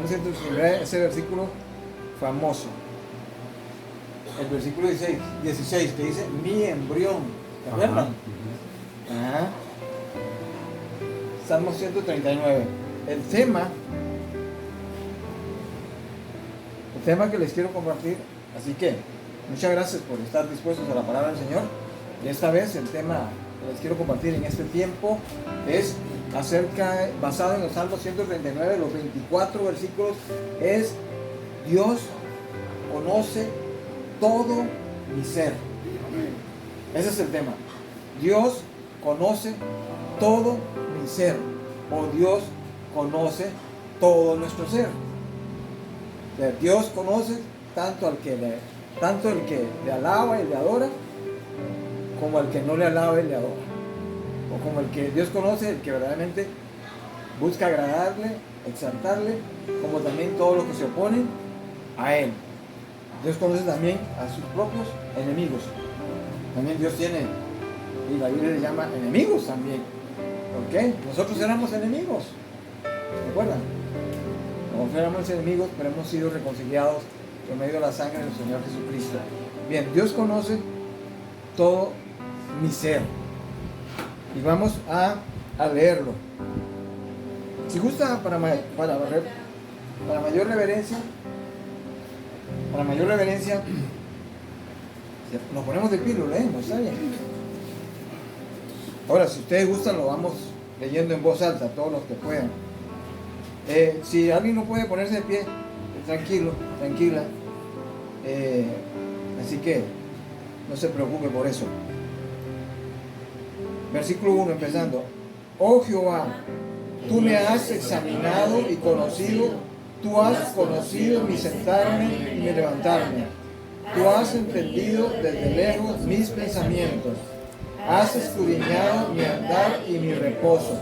Salmo 139, ese versículo famoso. El versículo 16 que dice, mi embrión. ¿Se acuerdan? Ajá. Salmo 139. El tema que les quiero compartir. Así que, muchas gracias por estar dispuestos a la palabra del Señor. Y esta vez el tema que les quiero compartir en este tiempo es basado en el Salmo 139, los 24 versículos, es Dios conoce todo mi ser. Ese es el tema. Dios conoce todo mi ser, o Dios conoce todo nuestro ser. O sea, Dios conoce tanto el que le alaba y le adora, como el que no le alaba y le adora. O como el que Dios conoce, el que verdaderamente busca agradarle, exaltarle, como también todos los que se oponen a Él. Dios conoce también a sus propios enemigos. También Dios tiene, y la Biblia le llama enemigos también. ¿Por qué? Nosotros éramos enemigos. ¿Recuerdan? Nosotros éramos enemigos, pero hemos sido reconciliados por medio de la sangre del Señor Jesucristo. Bien, Dios conoce todo mi ser. Y vamos a leerlo. Si gusta, para mayor reverencia, nos ponemos de pie y lo leemos, ¿está bien? Ahora, si ustedes gustan, lo vamos leyendo en voz alta, todos los que puedan. Si alguien no puede ponerse de pie, tranquilo, tranquila. Así que no se preocupe por eso. Versículo 1, empezando. Oh Jehová, tú me has examinado y conocido, tú has conocido mi sentarme y mi levantarme. Tú has entendido desde lejos mis pensamientos. Has escudriñado mi andar y mi reposo,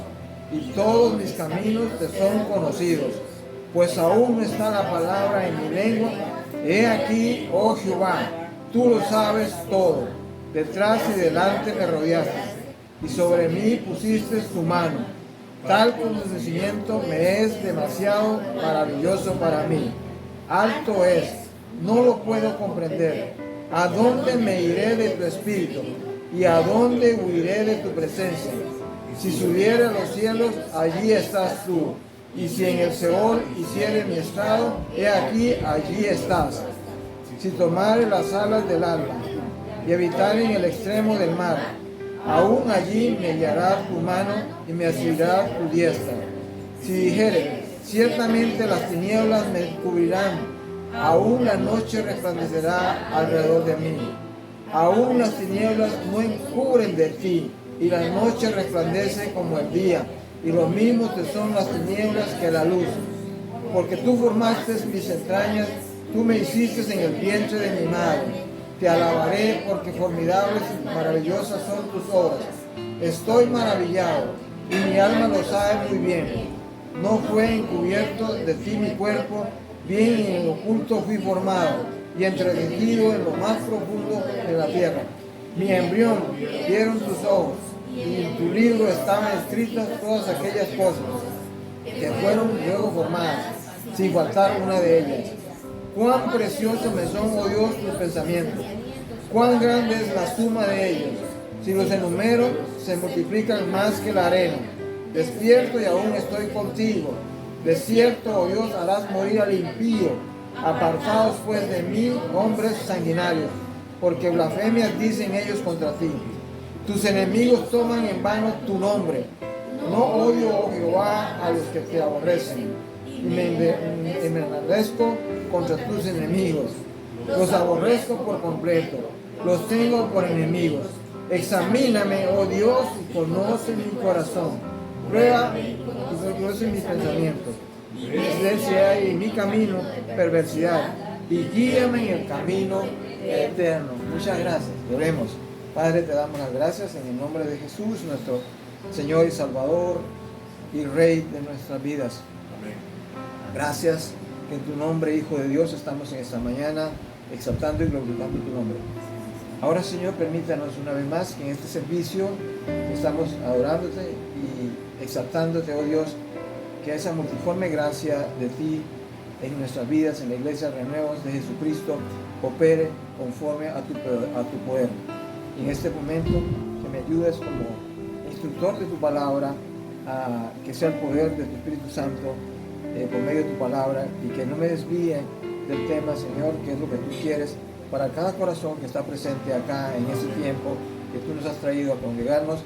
y todos mis caminos te son conocidos. Pues aún no está la palabra en mi lengua. He aquí, oh Jehová, tú lo sabes todo. Detrás y delante me rodeaste, y sobre mí pusiste tu mano. Tal conocimiento me es demasiado maravilloso para mí. Alto es, no lo puedo comprender. ¿A dónde me iré de tu espíritu? ¿Y a dónde huiré de tu presencia? Si subiere a los cielos, allí estás tú. Y si en el Seol hiciere mi estado, he aquí, allí estás. Si tomare las alas del alba y habitare en el extremo del mar, aún allí me guiará tu mano y me asirá tu diestra. Si dijere, ciertamente las tinieblas me cubrirán, aún la noche resplandecerá alrededor de mí. Aún las tinieblas no encubren de ti, y la noche resplandece como el día, y lo mismo te son las tinieblas que la luz. Porque tú formaste mis entrañas, tú me hiciste en el vientre de mi madre. Te alabaré porque formidables y maravillosas son tus obras. Estoy maravillado, y mi alma lo sabe muy bien. No fue encubierto de ti mi cuerpo, bien en el oculto fui formado, y entretejido en lo más profundo de la tierra. Mi embrión vieron tus ojos, y en tu libro estaban escritas todas aquellas cosas que fueron luego formadas, sin faltar una de ellas. Cuán preciosos me son, oh Dios, tus pensamientos. Cuán grande es la suma de ellos. Si los enumero, se multiplican más que la arena. Despierto y aún estoy contigo. De cierto, oh Dios, harás morir al impío. Apartados pues de mí, hombres sanguinarios, porque blasfemias dicen ellos contra ti. Tus enemigos toman en vano tu nombre. No odio, oh Jehová, a los que te aborrecen, y me enardezco contra tus enemigos. Los aborrezco por completo, los tengo por enemigos. Examíname, oh Dios, y conoce mi corazón. Prueba y conoce mis pensamientos. Si hay en mi camino perversidad, y guíame en el camino eterno. Muchas gracias. Oremos. Padre, te damos las gracias en el nombre de Jesús, nuestro Señor y Salvador y Rey de nuestras vidas. Amén. Gracias que en tu nombre, Hijo de Dios, estamos en esta mañana exaltando y glorificando tu nombre. Ahora, Señor, permítanos una vez más que en este servicio estamos adorándote y exaltándote, oh Dios, que esa multiforme gracia de ti en nuestras vidas, en la iglesia Renuevos de Jesucristo, opere conforme a tu poder. Y en este momento, que me ayudes como instructor de tu palabra, a que sea el poder de tu Espíritu Santo por medio de tu palabra, y que no me desvíe del tema, Señor, que es lo que tú quieres para cada corazón que está presente acá en este tiempo que tú nos has traído a congregarnos.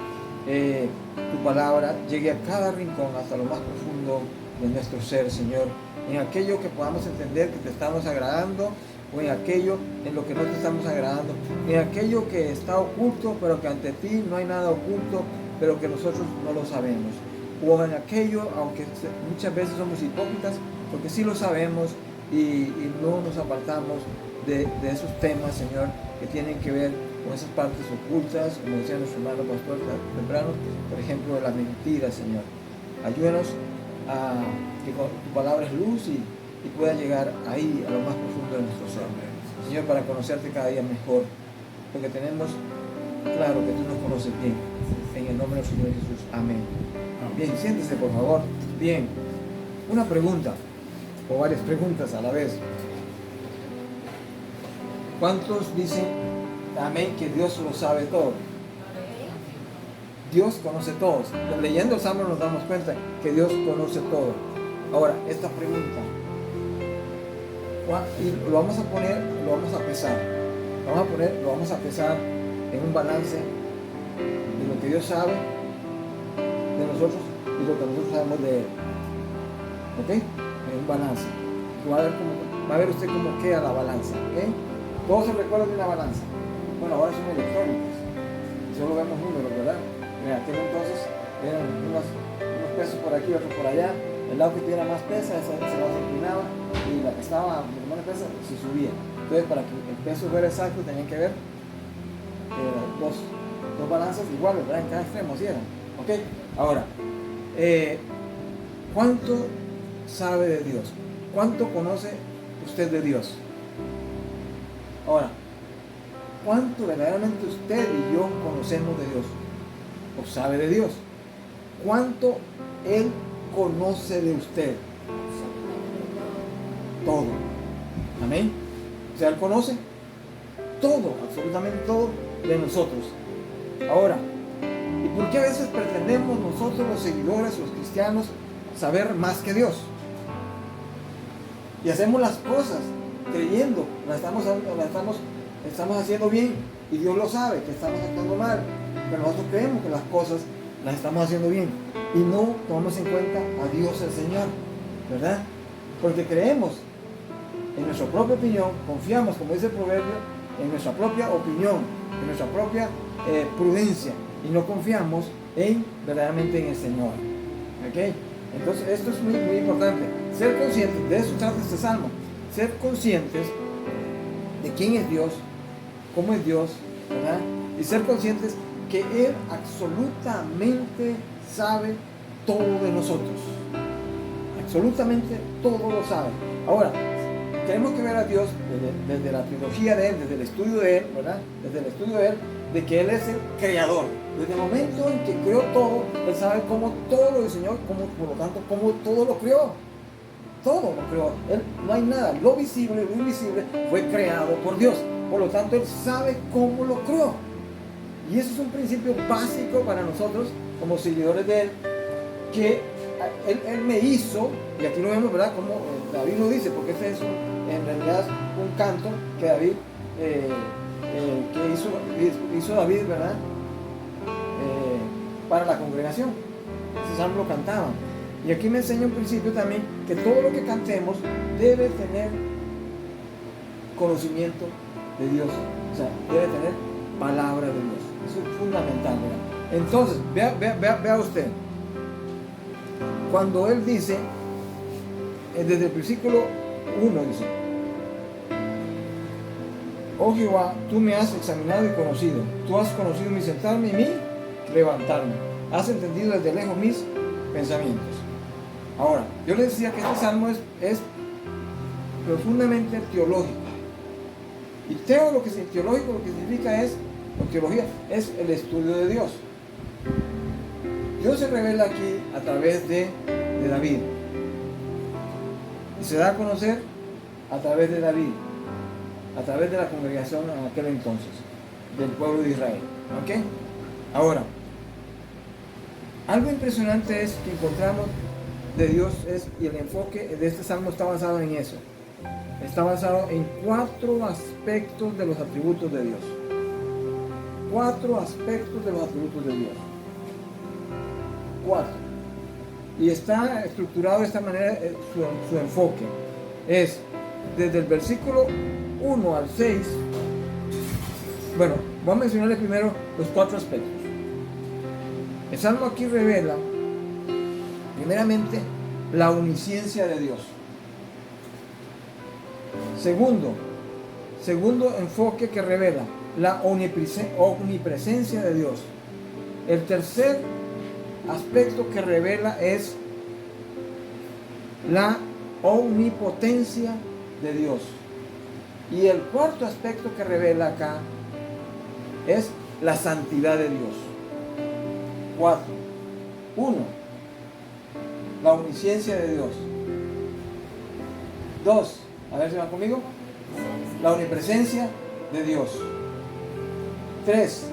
Tu palabra llegue a cada rincón, hasta lo más profundo de nuestro ser, Señor, en aquello que podamos entender que te estamos agradando, o en aquello en lo que no te estamos agradando, en aquello que está oculto, pero que ante ti no hay nada oculto, pero que nosotros no lo sabemos, o en aquello, aunque muchas veces somos hipócritas, porque sí lo sabemos y no nos apartamos de esos temas, Señor, que tienen que ver con esas partes ocultas, como decía nuestro hermano pastor temprano, por ejemplo, de la mentira, Señor. Ayúdanos a que tu palabra es luz y pueda llegar ahí, a lo más profundo de nuestro ser, Señor, para conocerte cada día mejor, porque tenemos claro que tú nos conoces bien. En el nombre del Señor Jesús, amén. Bien, siéntese por favor. Bien, una pregunta, o varias preguntas a la vez. ¿Cuántos dicen amén que Dios lo sabe todo? Dios conoce todo. Leyendo el Salmo nos damos cuenta que Dios conoce todo. Ahora, esta pregunta, y lo vamos a poner, lo vamos a pesar. Lo vamos a pesar en un balance de lo que Dios sabe de nosotros y lo que nosotros sabemos de Él. ¿Ok? En un balance. Va a ver usted cómo queda la balanza. ¿Ok? Todos se recuerdan de una balanza. Bueno, ahora son electrónicos. Y solo vemos números, ¿verdad? En aquel entonces eran unos pesos por aquí, otros por allá. El lado que tuviera más pesa, ese lado se inclinaba, y la que estaba con menos pesa se subía. Entonces, para que el peso fuera exacto, tenían que ver dos balanzas iguales, ¿verdad? En cada extremo, ¿sí eran? ¿Ok? Ahora, ¿cuánto sabe de Dios? ¿Cuánto conoce usted de Dios? Ahora, ¿cuánto verdaderamente usted y yo conocemos de Dios? ¿O sabe de Dios? ¿Cuánto Él conoce de usted? Todo. Amén. O sea, Él conoce todo, absolutamente todo de nosotros. Ahora, ¿y por qué a veces pretendemos nosotros, los seguidores, los cristianos, saber más que Dios? Y hacemos las cosas creyendo, las estamos haciendo bien, y Dios lo sabe, que estamos actuando mal, pero nosotros creemos que las cosas las estamos haciendo bien y no tomamos en cuenta a Dios el Señor, ¿verdad? Porque creemos en nuestra propia opinión, confiamos, como dice el proverbio, en nuestra propia opinión, en nuestra propia prudencia, y no confiamos verdaderamente en el Señor. ¿Ok? Entonces esto es muy, muy importante, ser conscientes, de eso trata este salmo, ser conscientes de quién es Dios, cómo es Dios, ¿verdad? Y ser conscientes que Él absolutamente sabe todo de nosotros. Absolutamente todo lo sabe. Ahora, tenemos que ver a Dios desde la teología de Él, desde el estudio de Él, ¿verdad? Desde el estudio de Él, de que Él es el creador. Desde el momento en que creó todo, Él sabe cómo todo lo diseñó, por lo tanto, cómo todo lo creó. Todo lo creó. No hay nada. Lo visible, lo invisible fue creado por Dios. Por lo tanto, Él sabe cómo lo creó. Y eso es un principio básico para nosotros como seguidores de Él, que Él me hizo, y aquí lo vemos, ¿verdad? Como David lo dice, porque este es en realidad un canto que David, que hizo David, ¿verdad? Para la congregación. Ese salmo lo cantaban. Y aquí me enseña un principio también, que todo lo que cantemos debe tener conocimiento de Dios. O sea, debe tener palabra de Dios. Eso es fundamental, ¿verdad? Entonces, vea usted. Cuando Él dice, desde el versículo 1 dice: oh Jehová, tú me has examinado y conocido. Tú has conocido mi sentarme y mi levantarme. Has entendido desde lejos mis pensamientos. Ahora, yo les decía que este salmo es profundamente teológico. Y teológico lo que significa es, o teología, es el estudio de Dios. Dios se revela aquí a través de David. Y se da a conocer a través de David, a través de la congregación en aquel entonces, del pueblo de Israel. ¿Ok? Ahora, algo impresionante es que encontramos de Dios y el enfoque de este salmo está basado en eso. Está basado en 4 aspectos de los atributos de Dios. 4 aspectos de los atributos de Dios. 4. Y está estructurado de esta manera su enfoque. Es desde el versículo 1 al 6. Bueno, voy a mencionarles primero los 4 aspectos. El Salmo aquí revela, primeramente, la omnisciencia de Dios. Segundo enfoque que revela la omnipresencia de Dios. El tercer aspecto que revela es la omnipotencia de Dios. Y el cuarto aspecto que revela acá es la santidad de Dios. 4. 1. La omnisciencia de Dios. 2. A ver si van conmigo. La omnipresencia de Dios. 3.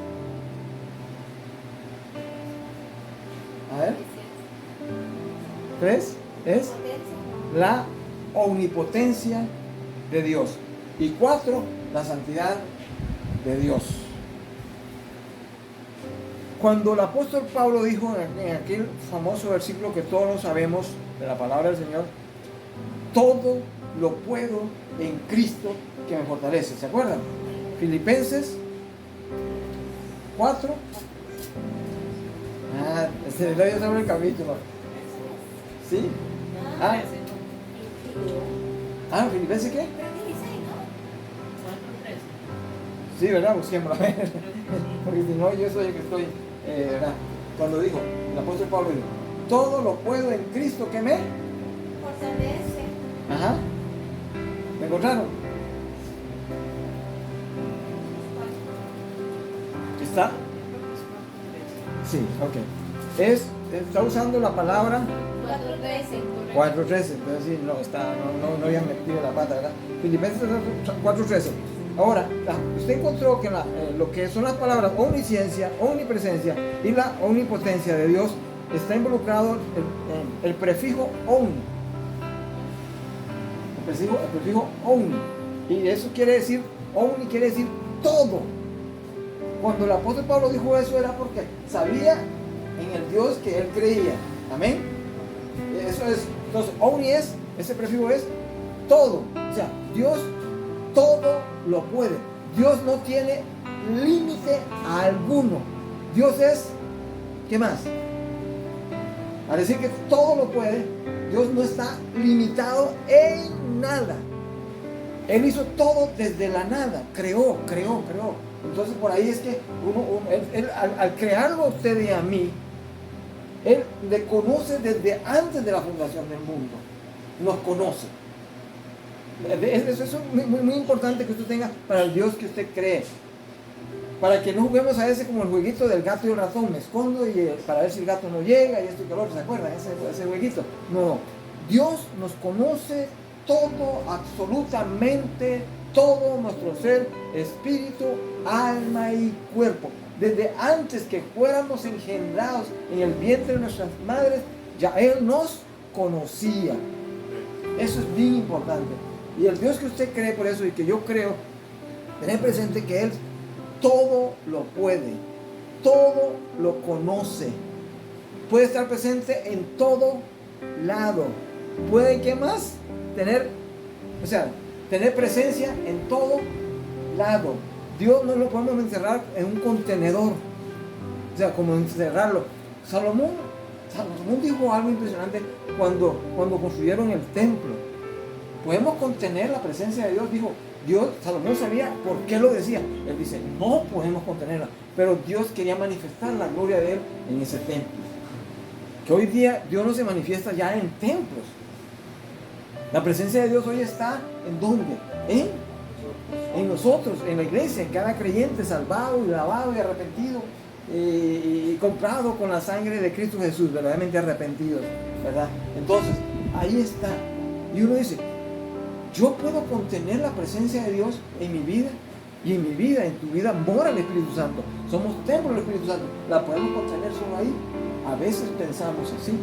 A ver. 3 es la omnipotencia de Dios. Y 4, la santidad de Dios. Cuando el apóstol Pablo dijo en aquel famoso versículo que todos lo sabemos de la palabra del Señor, todo lo puedo en Cristo que me fortalece. ¿Se acuerdan? Filipenses 4. Se le dio sobre el capítulo. ¿Sí? ¿Filipenses qué? Sí, ¿verdad? Busquémoslo. Porque si no, yo soy el que estoy, ¿verdad? Cuando dijo, el apóstol Pablo dijo, todo lo puedo en Cristo que me fortalece. Ajá. ¿Me encontraron? ¿Está? Sí, ok. Está usando la palabra 4.13. Entonces sí, no había metido la pata, ¿verdad? Filipenses 4.13. Ahora, usted encontró que lo que son las palabras omnisciencia, omnipresencia y la omnipotencia de Dios está involucrado el prefijo omni. El prefijo omni. Y eso quiere decir, omni quiere decir todo. Cuando el apóstol Pablo dijo eso era porque sabía en el Dios que él creía. Amén. Eso es, entonces omni es, ese prefijo es todo. O sea, Dios todo lo puede. Dios no tiene límite alguno. Dios es, ¿qué más? Al decir que todo lo puede, Dios no está limitado en nada. Él hizo todo desde la nada, creó. Entonces por ahí es que él, al crearlo a usted y a mí, Él le conoce desde antes de la fundación del mundo. Nos conoce. Eso es muy importante que usted tenga para el Dios que usted cree. Para que no juguemos a ese como el jueguito del gato y el ratón. Me escondo y para ver si el gato no llega y esto y que lo otro. ¿Se acuerdan? Ese jueguito. No. Dios nos conoce todo, absolutamente todo nuestro ser, espíritu, alma y cuerpo. Desde antes que fuéramos engendrados en el vientre de nuestras madres, ya Él nos conocía. Eso es bien importante. Y el Dios que usted cree, por eso, y que yo creo, tener presente que Él todo lo puede, todo lo conoce, puede estar presente en todo lado, puede, ¿qué más? Tener presencia en todo lado. Dios no lo podemos encerrar en un contenedor, o sea, como encerrarlo. Salomón dijo algo impresionante cuando construyeron el templo. Podemos contener la presencia de Dios, dijo. Salomón sabía por qué lo decía. Él dice, no podemos contenerla, pero Dios quería manifestar la gloria de Él en ese templo. Que hoy día Dios no se manifiesta ya en templos. La presencia de Dios hoy está ¿en dónde? En nosotros, en la iglesia, en cada creyente salvado y lavado y arrepentido y comprado con la sangre de Cristo Jesús, verdaderamente arrepentidos, ¿verdad? Entonces, ahí está. Y uno dice, yo puedo contener la presencia de Dios en mi vida. Y en mi vida, en tu vida, mora el Espíritu Santo. Somos templo del Espíritu Santo. ¿La podemos contener solo ahí? A veces pensamos así.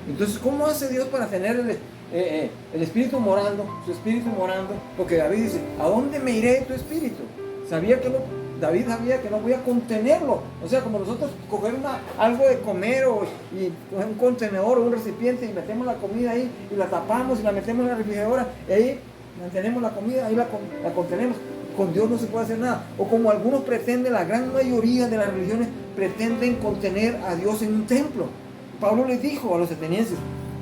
Entonces, ¿cómo hace Dios para tener el Espíritu morando, su Espíritu morando? Porque David dice, ¿a dónde me iré de tu Espíritu? David sabía que no podía contenerlo. O sea, como nosotros coger algo de comer y coger un contenedor o un recipiente y metemos la comida ahí y la tapamos y la metemos en la refrigeradora y ahí mantenemos la comida, ahí la contenemos. Con Dios no se puede hacer nada. O como algunos pretenden, la gran mayoría de las religiones pretenden contener a Dios en un templo. Pablo les dijo a los atenienses,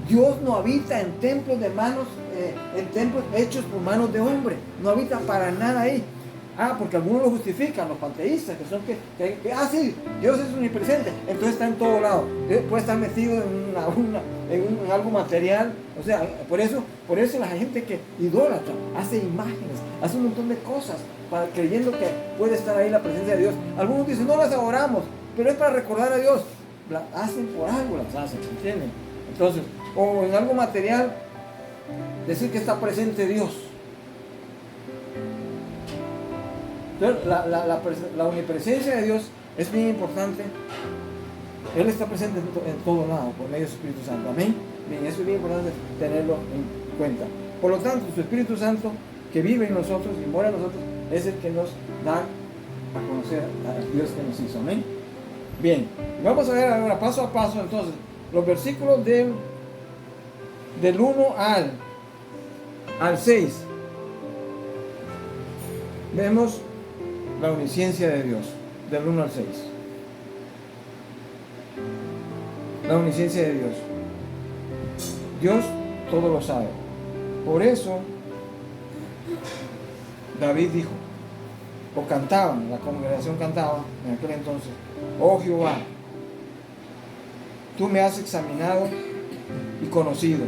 Dios no habita en templos en templos hechos por manos de hombre. No habita para nada ahí. Porque algunos lo justifican, los panteístas, que son sí, Dios es omnipresente, entonces está en todo lado. Puede estar metido en algo material. O sea, por eso la gente que idólatra hace imágenes, hace un montón de cosas, creyendo que puede estar ahí la presencia de Dios. Algunos dicen, no las adoramos, pero es para recordar a Dios. Las hacen por algo, las hacen, ¿entienden? Entonces, o en algo material, decir que está presente Dios. Entonces, la omnipresencia de Dios es bien importante. Él está presente en todo lado por medio de su Espíritu Santo. Amén. Bien, eso es bien importante tenerlo en cuenta. Por lo tanto, su Espíritu Santo que vive en nosotros y mora en nosotros es el que nos da a conocer a Dios que nos hizo. Amén. Bien, vamos a ver ahora paso a paso entonces los versículos del 1 al 6. Vemos la omnisciencia de Dios, del 1 al 6. La omnisciencia de Dios. Dios todo lo sabe. Por eso David dijo, o cantaban, la congregación cantaba en aquel entonces, oh Jehová, tú me has examinado y conocido.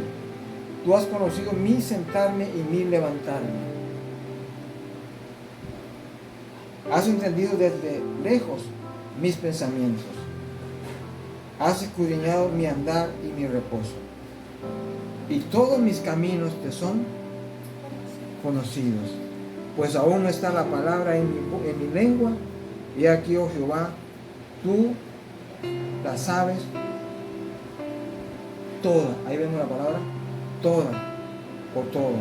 Tú has conocido mi sentarme y mi levantarme. Has entendido desde lejos mis pensamientos. Has escudriñado mi andar y mi reposo. Y todos mis caminos te son conocidos. Pues aún no está la palabra en mi lengua. Y aquí, oh Jehová, tú la sabes toda. Ahí vemos la palabra, toda, por todo.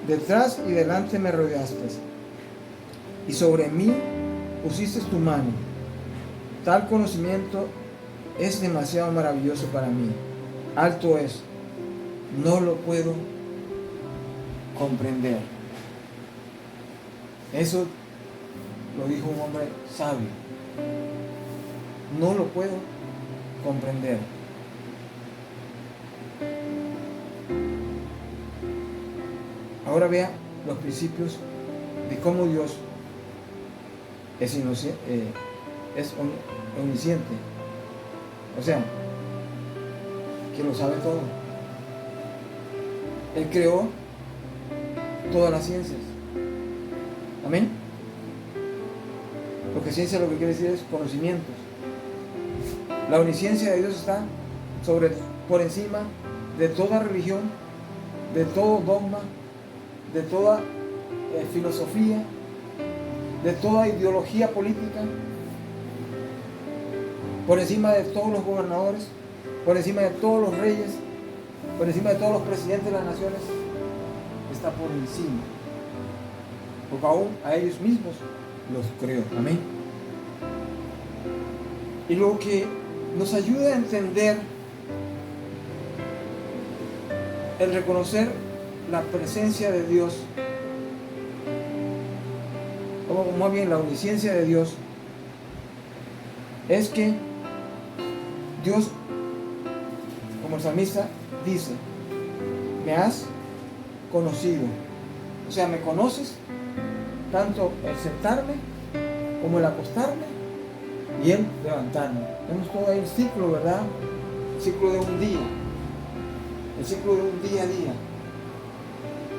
Detrás y delante me rodeaste. Y sobre mí pusiste tu mano. Tal conocimiento es demasiado maravilloso para mí. Alto es, no lo puedo comprender. Eso lo dijo un hombre sabio. No lo puedo comprender. Ahora vea los principios de cómo Dios es omnisciente. O sea, que lo sabe todo. Él creó todas las ciencias. Amén. Porque ciencia lo que quiere decir es conocimientos. La omnisciencia de Dios está por encima de toda religión, de todo dogma, de toda filosofía, de toda ideología política, por encima de todos los gobernadores, por encima de todos los reyes, por encima de todos los presidentes de las naciones, está por encima. Porque aún a ellos mismos los creó. Amén. Y lo que nos ayuda a entender el reconocer la presencia de Dios, o más bien la omnisciencia de Dios, es que Dios, como el salmista dice, me has conocido. O sea, me conoces tanto el sentarme como el acostarme y el levantarme. Vemos todo ahí el ciclo, ¿verdad? El ciclo de un día, el ciclo de un día a día.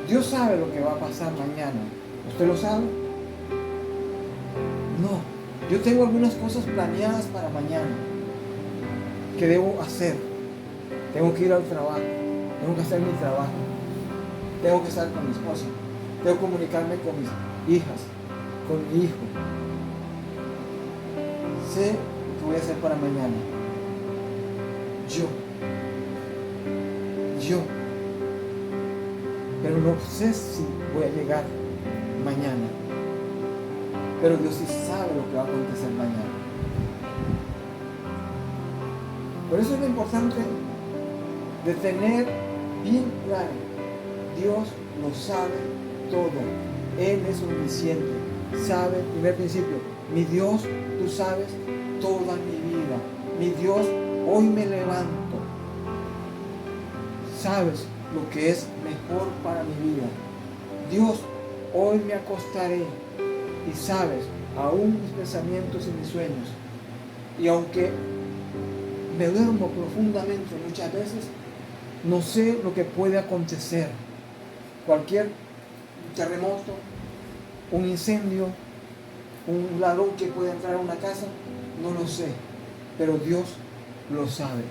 Dios sabe lo que va a pasar mañana. ¿Usted lo sabe? No. Yo tengo algunas cosas planeadas para mañana que debo hacer. Tengo que ir al trabajo. tengo que hacer mi trabajo, tengo que estar con mi esposa, tengo que comunicarme con mis hijas, con mi hijo. Sé lo que voy a hacer para mañana. Yo. Pero no sé si voy a llegar mañana. Pero Dios sí sabe lo que va a acontecer mañana. Por eso es lo importante de tener bien claro, Dios lo sabe todo. Él es omnisciente. Sabe, primer principio, mi Dios, tú sabes toda mi vida. Mi Dios, hoy me levanto. Sabes lo que es mejor para mi vida. Dios, hoy me acostaré y sabes aún mis pensamientos y mis sueños. Y aunque me duermo profundamente muchas veces, no sé lo que puede acontecer. Cualquier terremoto, un incendio, un ladrón que puede entrar a una casa, no lo sé. Pero Dios lo sabe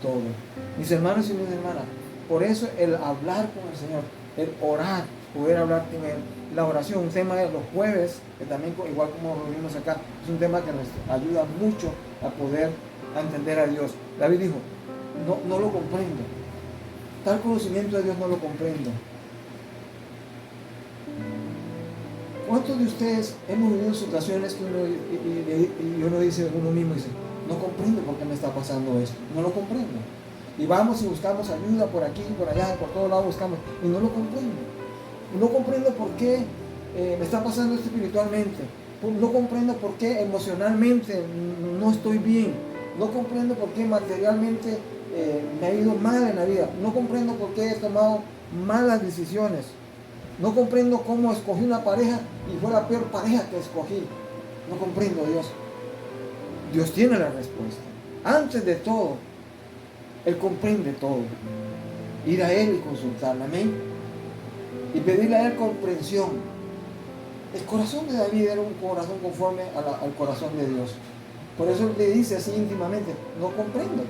todo. Mis hermanos y mis hermanas, por eso el hablar con el Señor, el orar, poder hablar con Él, la oración, un tema de los jueves, que también igual como lo vimos acá, es un tema que nos ayuda mucho a poder entender a Dios. David dijo, no lo comprendo, tal conocimiento de Dios no lo comprendo. ¿Cuántos de ustedes hemos vivido situaciones que uno dice, uno mismo dice, no comprendo por qué me está pasando esto, no lo comprendo? Y vamos y buscamos ayuda por aquí, por allá, por todos lados buscamos, y no lo comprendo. No comprendo por qué me está pasando esto espiritualmente. No comprendo por qué emocionalmente no estoy bien. No comprendo por qué materialmente me ha ido mal en la vida. No comprendo por qué he tomado malas decisiones. No comprendo cómo escogí una pareja y fue la peor pareja que escogí. No comprendo, Dios. Dios tiene la respuesta. Antes de todo, Él comprende todo. Ir a Él y consultarle, amén. Y pedirle a Él comprensión. El corazón de David era un corazón conforme al corazón de Dios. Por eso le dice así íntimamente, no comprendo.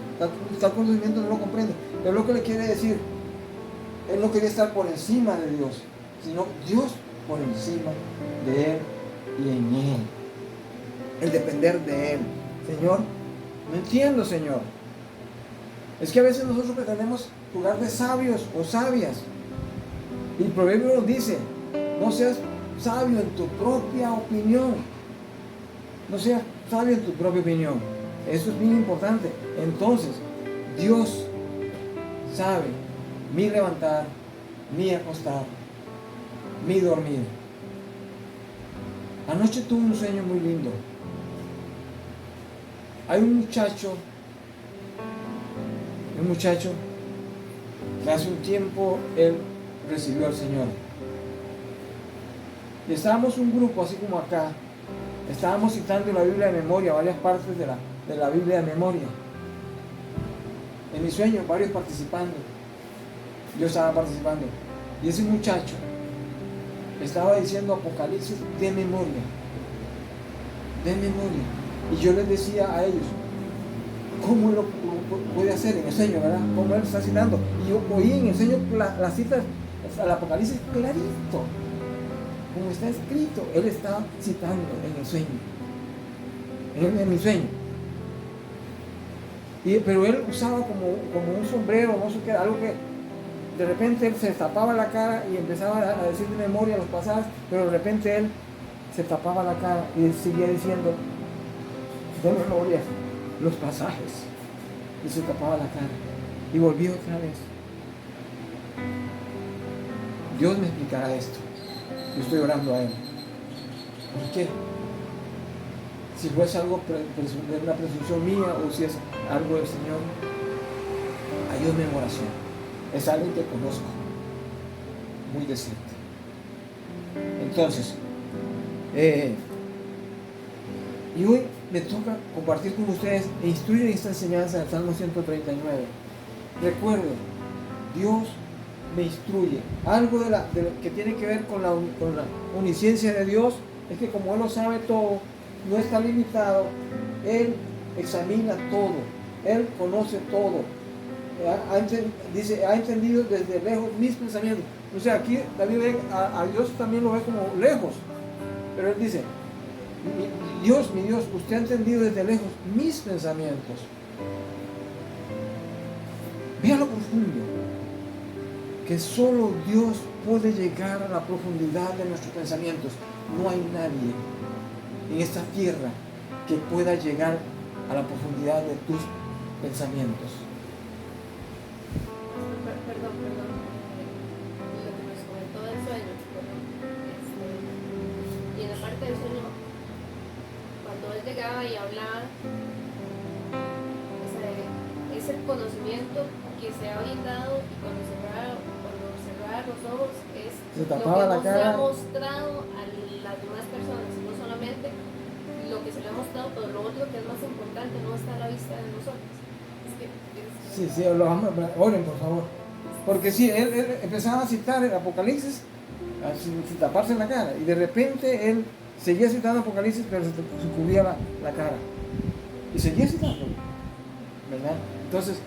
Tal conocimiento no lo comprende. Pero lo que le quiere decir, Él no quería estar por encima de Dios, sino Dios por encima de Él y en Él. El depender de Él. Señor, no entiendo, Señor. Es que a veces nosotros pretendemos jugar de sabios o sabias. Y el proverbio nos dice, no seas sabio en tu propia opinión. No seas sabio en tu propia opinión. Eso es bien importante. Entonces, Dios sabe mi levantar, mi acostar, mi dormir. Anoche tuve un sueño muy lindo. Hay un muchacho que hace un tiempo él recibió al Señor. Y estábamos un grupo así como acá. Estábamos citando la Biblia de memoria, varias partes de la Biblia de memoria. En mi sueño, varios participando. Yo estaba participando. Y ese muchacho estaba diciendo Apocalipsis de memoria. De memoria. Y yo les decía a ellos, ¿cómo él lo puede hacer en el sueño, verdad? ¿Cómo él está citando? Y yo oí en el sueño las citas al Apocalipsis clarito. Como está escrito, él está citando en el sueño. En mi sueño. Pero él usaba como un sombrero, no sé qué, algo que de repente él se tapaba la cara y empezaba a decir de memoria los pasajes, pero de repente él se tapaba la cara y él seguía diciendo de memoria los pasajes y se tapaba la cara y volvió otra vez. Dios me explicará esto. Yo estoy orando a Él. ¿Por qué? Si fuese algo de una presunción mía o si es algo del Señor, ayúdame en oración. Es alguien que conozco muy de cerca. Entonces, y hoy me toca compartir con ustedes e instruir esta enseñanza del Salmo 139. Recuerden, Dios me instruye. Algo de lo que tiene que ver con la omnisciencia de Dios es que como Él lo sabe todo, no está limitado, Él examina todo, Él conoce todo. dice, ha entendido desde lejos mis pensamientos. O sea, aquí David ve a Dios, también lo ve como lejos. Pero él dice, mi Dios, usted ha entendido desde lejos mis pensamientos. Vea lo profundo, que solo Dios puede llegar a la profundidad de nuestros pensamientos. No hay nadie en esta tierra que pueda llegar a la profundidad de tus pensamientos. Perdón. Lo que nos comentó del sueño. Y en la parte del sueño, cuando él llegaba y hablaba, ese conocimiento que se ha brindado, y cuando cerraba los ojos, es Se lo tapaba que la no se cara. ha mostrado a las demás personas, no solamente lo que se le ha mostrado, pero lo otro que es más importante no está a la vista de nosotros. Sí, oren por favor. Porque sí, él empezaba a citar el Apocalipsis sin taparse la cara. Y de repente él seguía citando Apocalipsis, pero se cubría la cara. Y seguía citando, ¿verdad? Entonces,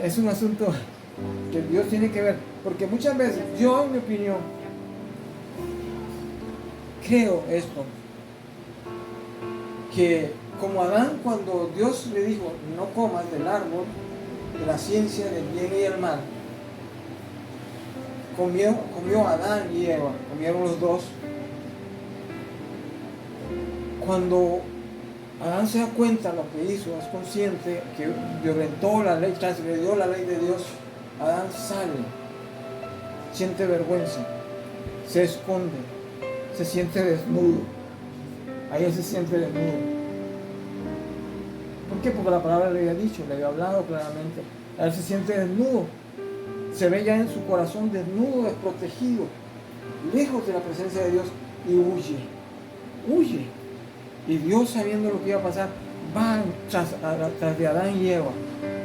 es un asunto que Dios tiene que ver. Porque muchas veces, yo en mi opinión, creo esto, que como Adán, cuando Dios le dijo, no comas del árbol de la ciencia del bien y el mal, comió Adán y Eva, comieron los dos. Cuando Adán se da cuenta de lo que hizo, es consciente que violentó la ley, transgredió la ley de Dios, Adán sale, siente vergüenza, se esconde, se siente desnudo. Ahí él se siente desnudo. ¿Por qué? Porque la palabra le había dicho, le había hablado claramente. Él se siente desnudo. Se ve ya en su corazón desnudo, desprotegido, lejos de la presencia de Dios, y huye. Y Dios, sabiendo lo que iba a pasar, va tras de Adán y Eva,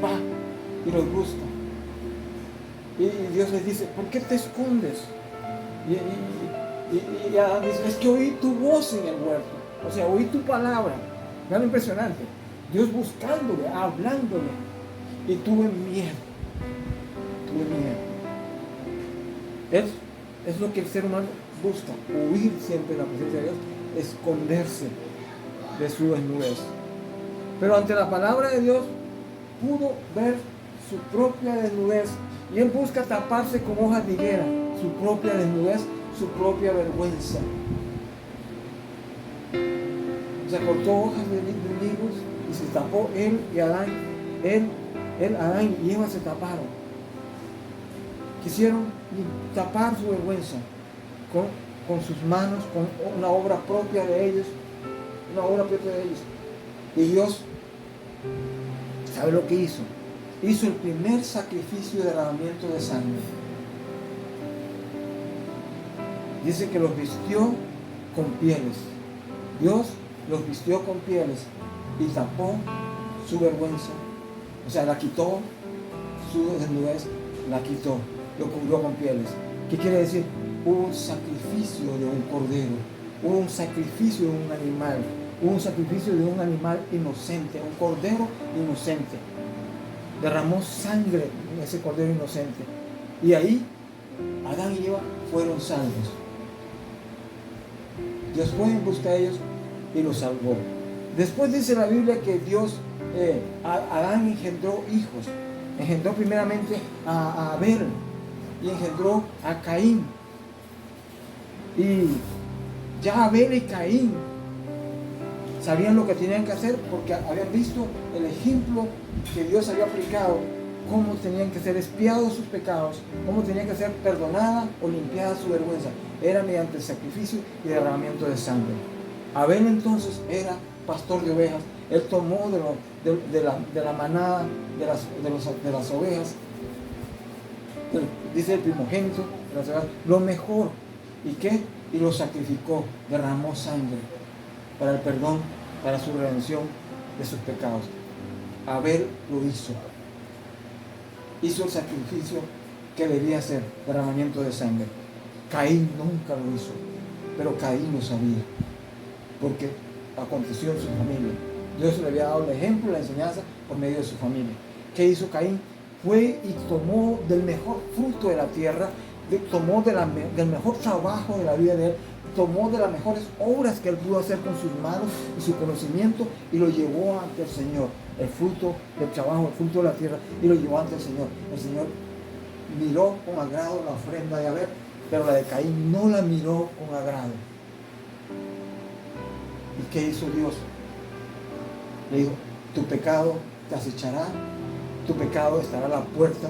va y los busca. Y Dios les dice, ¿por qué te escondes? Y Adán dice, es que oí tu voz en el huerto, o sea, oí tu palabra. Vean lo impresionante, Dios buscándole, hablándole, y tuve miedo. Es lo que el ser humano busca, huir siempre de la presencia de Dios, esconderse de su desnudez. Pero ante la palabra de Dios pudo ver su propia desnudez, y él busca taparse con hojas de higuera, su propia desnudez, su propia vergüenza. Se cortó hojas de higos y se tapó él y Adán. Adán y Eva se taparon. Quisieron tapar su vergüenza con sus manos, con una obra propia de ellos. Y Dios, ¿sabe lo que hizo? Hizo el primer sacrificio de derramamiento de sangre. Dice que los vistió con pieles. Dios los vistió con pieles y tapó su vergüenza. O sea, la quitó, su desnudez, la quitó, lo cubrió con pieles. ¿Qué quiere decir? Hubo un sacrificio de un cordero, hubo un sacrificio de un animal, hubo un sacrificio de un animal inocente, un cordero inocente. Derramó sangre en ese cordero inocente. Y ahí Adán y Eva fueron salvos. Dios fue en busca de ellos y los salvó. Después dice la Biblia que Dios, Adán engendró hijos. Engendró primeramente a Abel y engendró a Caín. Y ya Abel y Caín sabían lo que tenían que hacer, porque habían visto el ejemplo que Dios había aplicado, cómo tenían que ser expiados sus pecados, cómo tenían que ser perdonada o limpiada su vergüenza. Era mediante el sacrificio y derramamiento de sangre. Abel entonces era pastor de ovejas. Él tomó de la manada de las ovejas, dice el primogénito de las ovejas, lo mejor. ¿Y qué? Y lo sacrificó, derramó sangre para el perdón, para su redención de sus pecados. Abel lo hizo. Hizo el sacrificio que debía hacer, derramamiento de sangre. Caín nunca lo hizo, pero Caín lo sabía, porque aconteció en su familia. Dios le había dado el ejemplo, la enseñanza por medio de su familia. ¿Qué hizo Caín? Fue y tomó del mejor fruto de la tierra, tomó del mejor trabajo de la vida de él, tomó de las mejores obras que él pudo hacer con sus manos y su conocimiento y lo llevó ante el Señor. El fruto del trabajo, el fruto de la tierra, y lo llevó ante el Señor. El Señor miró con agrado la ofrenda de Abel, pero la de Caín no la miró con agrado. ¿Y qué hizo Dios? Le dijo: tu pecado te acechará, tu pecado estará a la puerta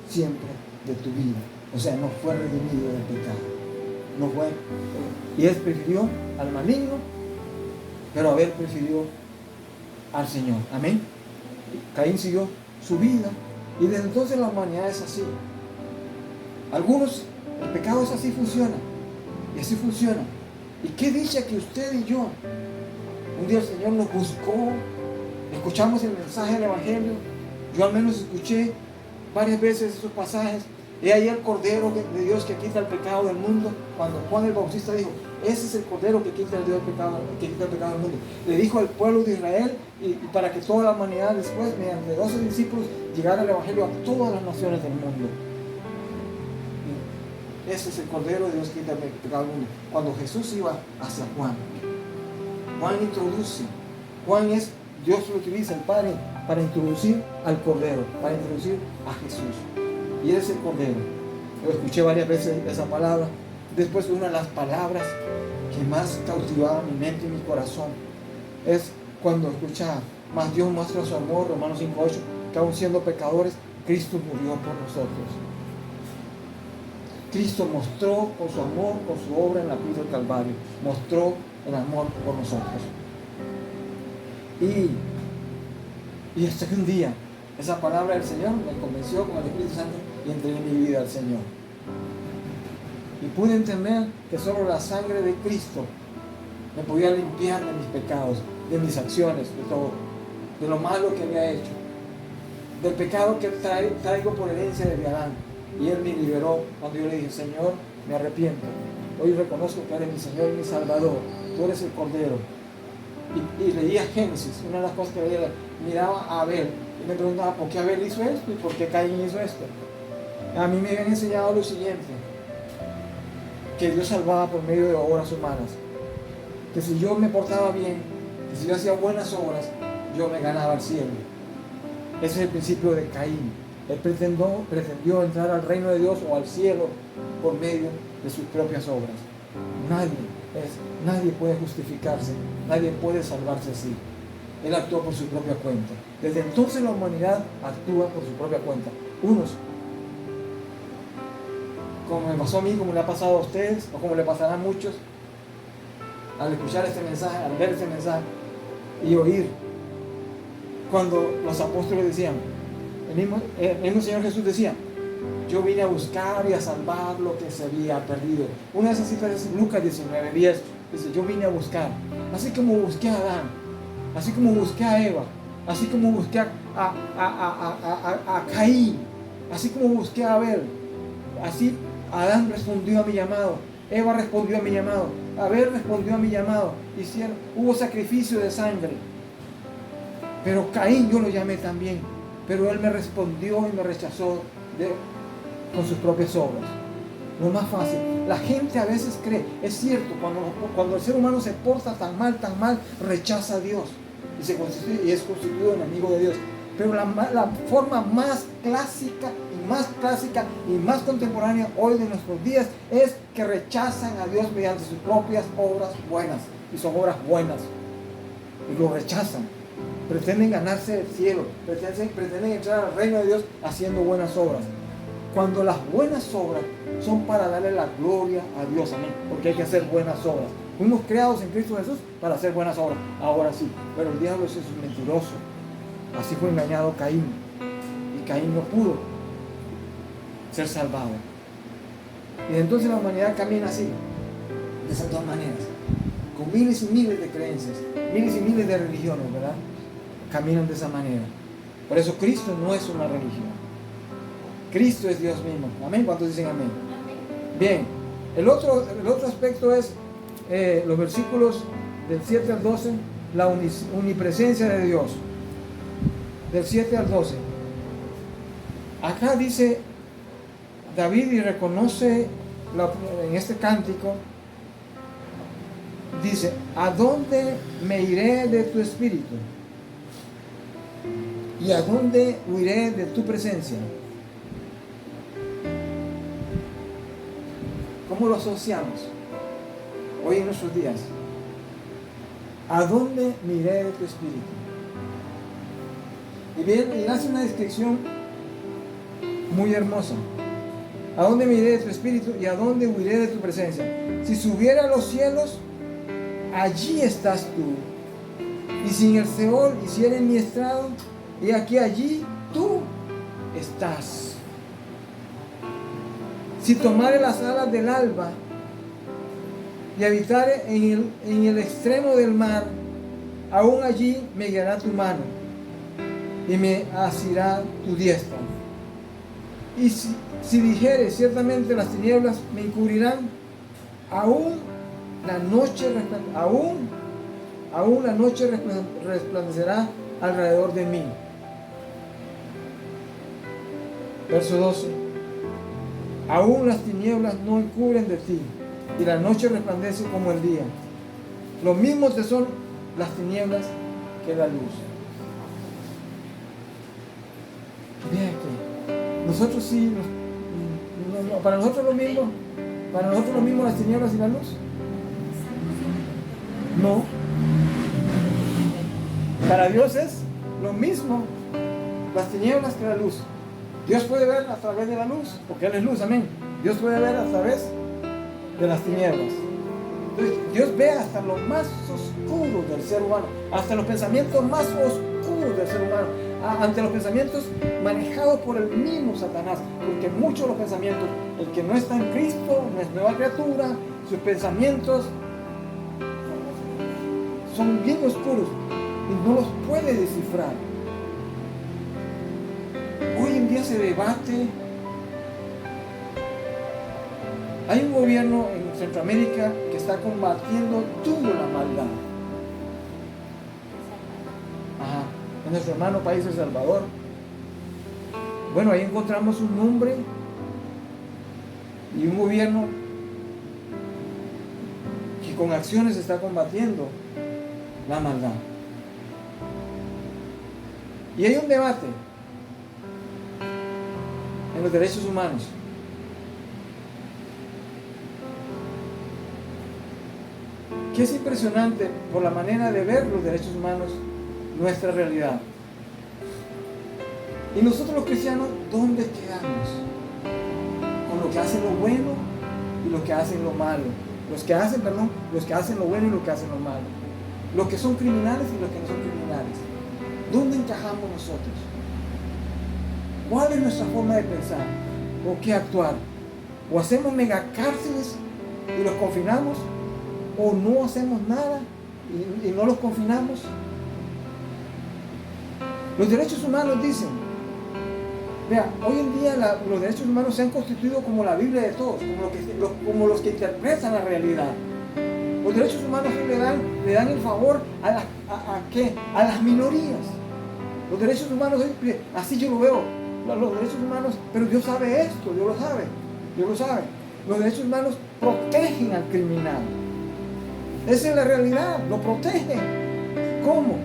siempre de tu vida. O sea, no fue redimido del pecado. No fue. Y él prefirió al maligno, pero Abel prefirió al Señor. Amén. Caín siguió su vida, y desde entonces la humanidad es así. Algunos, el pecado es así, funciona, y así funciona. Y qué dicha que usted y yo, un día el Señor nos buscó, escuchamos el mensaje del Evangelio. Yo al menos escuché varias veces esos pasajes. He ahí el Cordero de Dios que quita el pecado del mundo. Cuando Juan el Bautista dijo: ese es el Cordero que quita el pecado del mundo, le dijo al pueblo de Israel, y para que toda la humanidad después, mediante 12 discípulos, llegara el Evangelio a todas las naciones del mundo. Y ese es el Cordero de Dios que quita el pecado del mundo. Cuando Jesús iba hacia Juan introduce. Juan es, Dios lo utiliza, el Padre, para introducir al Cordero, para introducir a Jesús. Y él es el Cordero. Yo escuché varias veces esa palabra. Después, una de las palabras que más cautivaba mi mente y mi corazón es cuando escuchaba: mas Dios muestra su amor, Romanos 5:8, que aun siendo pecadores, Cristo murió por nosotros. Cristo mostró con su amor, con su obra en la cruz del Calvario, mostró el amor por nosotros. Y hasta que un día esa palabra del Señor me convenció con el Espíritu Santo y entregué mi vida al Señor. Y pude entender que solo la sangre de Cristo me podía limpiar de mis pecados, de mis acciones, de todo, de lo malo que había hecho, del pecado que traigo por herencia de Adán. Y Él me liberó cuando yo le dije: Señor, me arrepiento. Hoy reconozco que eres mi Señor y mi Salvador. Tú eres el Cordero. Y leía Génesis. Una de las cosas que leía, miraba a Abel y me preguntaba: ¿por qué Abel hizo esto? ¿Y por qué Caín hizo esto? A mí me habían enseñado lo siguiente: que Dios salvaba por medio de obras humanas, que si yo me portaba bien, que si yo hacía buenas obras, yo me ganaba el cielo. Ese es el principio de Caín. Él pretendió entrar al reino de Dios o al cielo por medio de sus propias obras. Nadie puede justificarse, nadie puede salvarse así. Él actuó por su propia cuenta. Desde entonces la humanidad actúa por su propia cuenta. Unos, como me pasó a mí, como le ha pasado a ustedes, o como le pasará a muchos, al escuchar este mensaje, al ver este mensaje y oír cuando los apóstoles decían, el mismo Señor Jesús decía: yo vine a buscar y a salvar lo que se había perdido. Una de esas citas es Lucas 19:10. Dice: yo vine a buscar, así como busqué a Adán, así como busqué a Eva, así como busqué a Caín, así como busqué a Abel. Así Adán respondió a mi llamado, Eva respondió a mi llamado, Abel respondió a mi llamado. Hubo sacrificio de sangre. Pero Caín yo lo llamé también, pero él me respondió y me rechazó con sus propias obras. Lo más fácil. La gente a veces cree, es cierto, cuando el ser humano se porta tan mal, rechaza a Dios y es constituido enemigo de Dios. Pero la forma más clásica y más contemporánea hoy de nuestros días es que rechazan a Dios mediante sus propias obras buenas. Y son obras buenas. Y lo rechazan. Pretenden ganarse el cielo, pretenden entrar al reino de Dios haciendo buenas obras. Cuando las buenas obras son para darle la gloria a Dios, amén, porque hay que hacer buenas obras. Fuimos creados en Cristo Jesús para hacer buenas obras, ahora sí, pero el diablo es mentiroso. Así fue engañado Caín, y Caín no pudo ser salvado. Y entonces la humanidad camina así, de esas dos maneras, con miles y miles de creencias, miles y miles de religiones, ¿verdad? Caminan de esa manera. Por eso Cristo no es una religión. Cristo es Dios mismo. Amén. ¿Cuántos dicen amén? Bien. El otro aspecto es los versículos del 7 al 12 la omnipresencia de Dios. Del 7 al 12. Acá dice David y reconoce en este cántico, dice: ¿a dónde me iré de tu espíritu? ¿Y a dónde huiré de tu presencia? ¿Cómo lo asociamos hoy en nuestros días? ¿A dónde me iré de tu espíritu? Y bien, y hace una descripción muy hermosa. ¿A dónde me iré de tu espíritu y a dónde huiré de tu presencia? Si subiera a los cielos, allí estás tú. Y si en el Seol hiciera mi estrado, y aquí allí tú estás. Si tomare las alas del alba y habitare en el extremo del mar, aún allí me guiará tu mano y me asirá tu diestra. Y si dijere, ciertamente las tinieblas me encubrirán, aún la noche resplandecerá alrededor de mí. Verso 12. Aún las tinieblas no encubren de ti, y la noche resplandece como el día. Lo mismo te son las tinieblas que la luz. Bien, que nosotros sí, para nosotros lo mismo las tinieblas y la luz. No. Para Dios es lo mismo las tinieblas que la luz. Dios puede ver a través de la luz, porque Él es luz, amén. Dios puede ver a través de las tinieblas. Entonces, Dios ve hasta lo más oscuro del ser humano, hasta los pensamientos más oscuros del ser humano, ante los pensamientos manejados por el mismo Satanás, porque muchos de los pensamientos, el que no está en Cristo, no es nueva criatura, sus pensamientos son bien oscuros y no los puede descifrar. Hoy en día se debate. Hay un gobierno en Centroamérica que está combatiendo toda la maldad. En nuestro hermano país El Salvador. Bueno, ahí encontramos un hombre y un gobierno que con acciones está combatiendo la maldad. Y hay un debate en los derechos humanos. Que es impresionante por la manera de ver los derechos humanos, nuestra realidad. Y nosotros los cristianos, ¿dónde quedamos? Con lo que hacen lo bueno y lo que hacen lo malo. Los que hacen lo bueno y lo que hacen lo malo. Los que son criminales y los que no son criminales. ¿Dónde encajamos nosotros? ¿Cuál es nuestra forma de pensar? ¿O qué actuar? ¿O hacemos megacárceles y los confinamos? ¿O no hacemos nada y no los confinamos? Los derechos humanos dicen, vea, hoy en día los derechos humanos se han constituido como la Biblia de todos, como los que interpretan la realidad. Los derechos humanos le dan el favor a las minorías. Los derechos humanos, así yo lo veo, los derechos humanos, pero Dios sabe esto, Dios lo sabe. Los derechos humanos protegen al criminal. Esa es la realidad, lo protegen. ¿Cómo?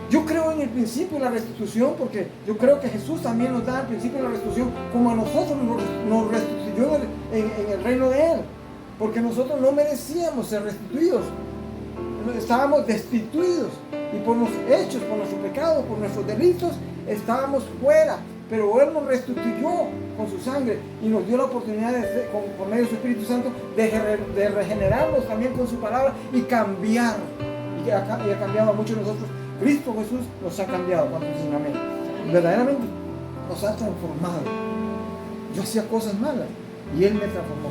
Yo creo en el principio de la restitución, porque yo creo que Jesús también nos da el principio de la restitución, como a nosotros nos restituyó en el reino de Él, porque nosotros no merecíamos ser restituidos, estábamos destituidos, y por los hechos, por nuestros pecados, por nuestros delitos, estábamos fuera, pero Él nos restituyó con su sangre y nos dio la oportunidad por medio de su Espíritu Santo de regenerarnos también con su palabra y cambiar, y ha cambiado a muchos de nosotros. Cristo Jesús nos ha cambiado, cuando dicen amén. Verdaderamente nos ha transformado. Yo hacía cosas malas y Él me transformó.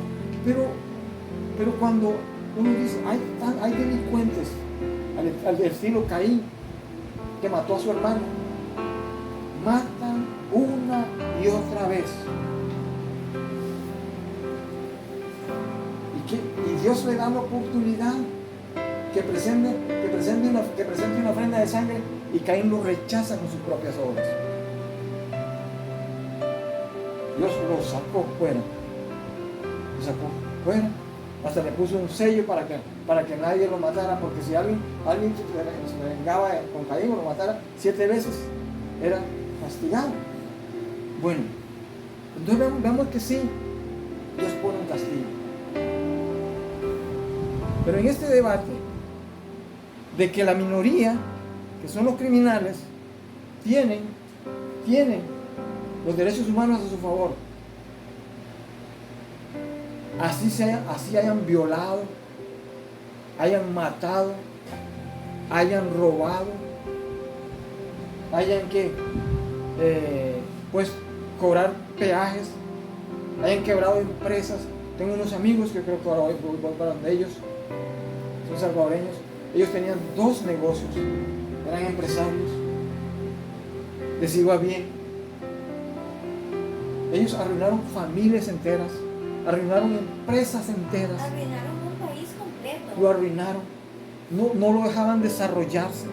Pero cuando uno dice, hay delincuentes al estilo Caín, que mató a su hermano, matan una y otra vez. Y Dios le da la oportunidad que presente una ofrenda de sangre, y Caín lo rechaza con sus propias obras. Dios lo sacó fuera. Lo sacó fuera. Hasta le puso un sello para que nadie lo matara, porque si alguien se vengaba con Caín o lo matara 7 veces, era castigado. Bueno, entonces vemos que sí, Dios pone un castigo. Pero en este debate de que la minoría, que son los criminales, tienen los derechos humanos a su favor, así hayan violado, hayan matado, hayan robado, hayan pues cobrar peajes, hayan quebrado empresas. Tengo unos amigos que creo que ahora voy para donde ellos, son salvadoreños. Ellos tenían 2 negocios, eran empresarios, les iba bien. Ellos arruinaron familias enteras, arruinaron empresas enteras. Arruinaron un país completo. Lo arruinaron, no lo dejaban desarrollarse.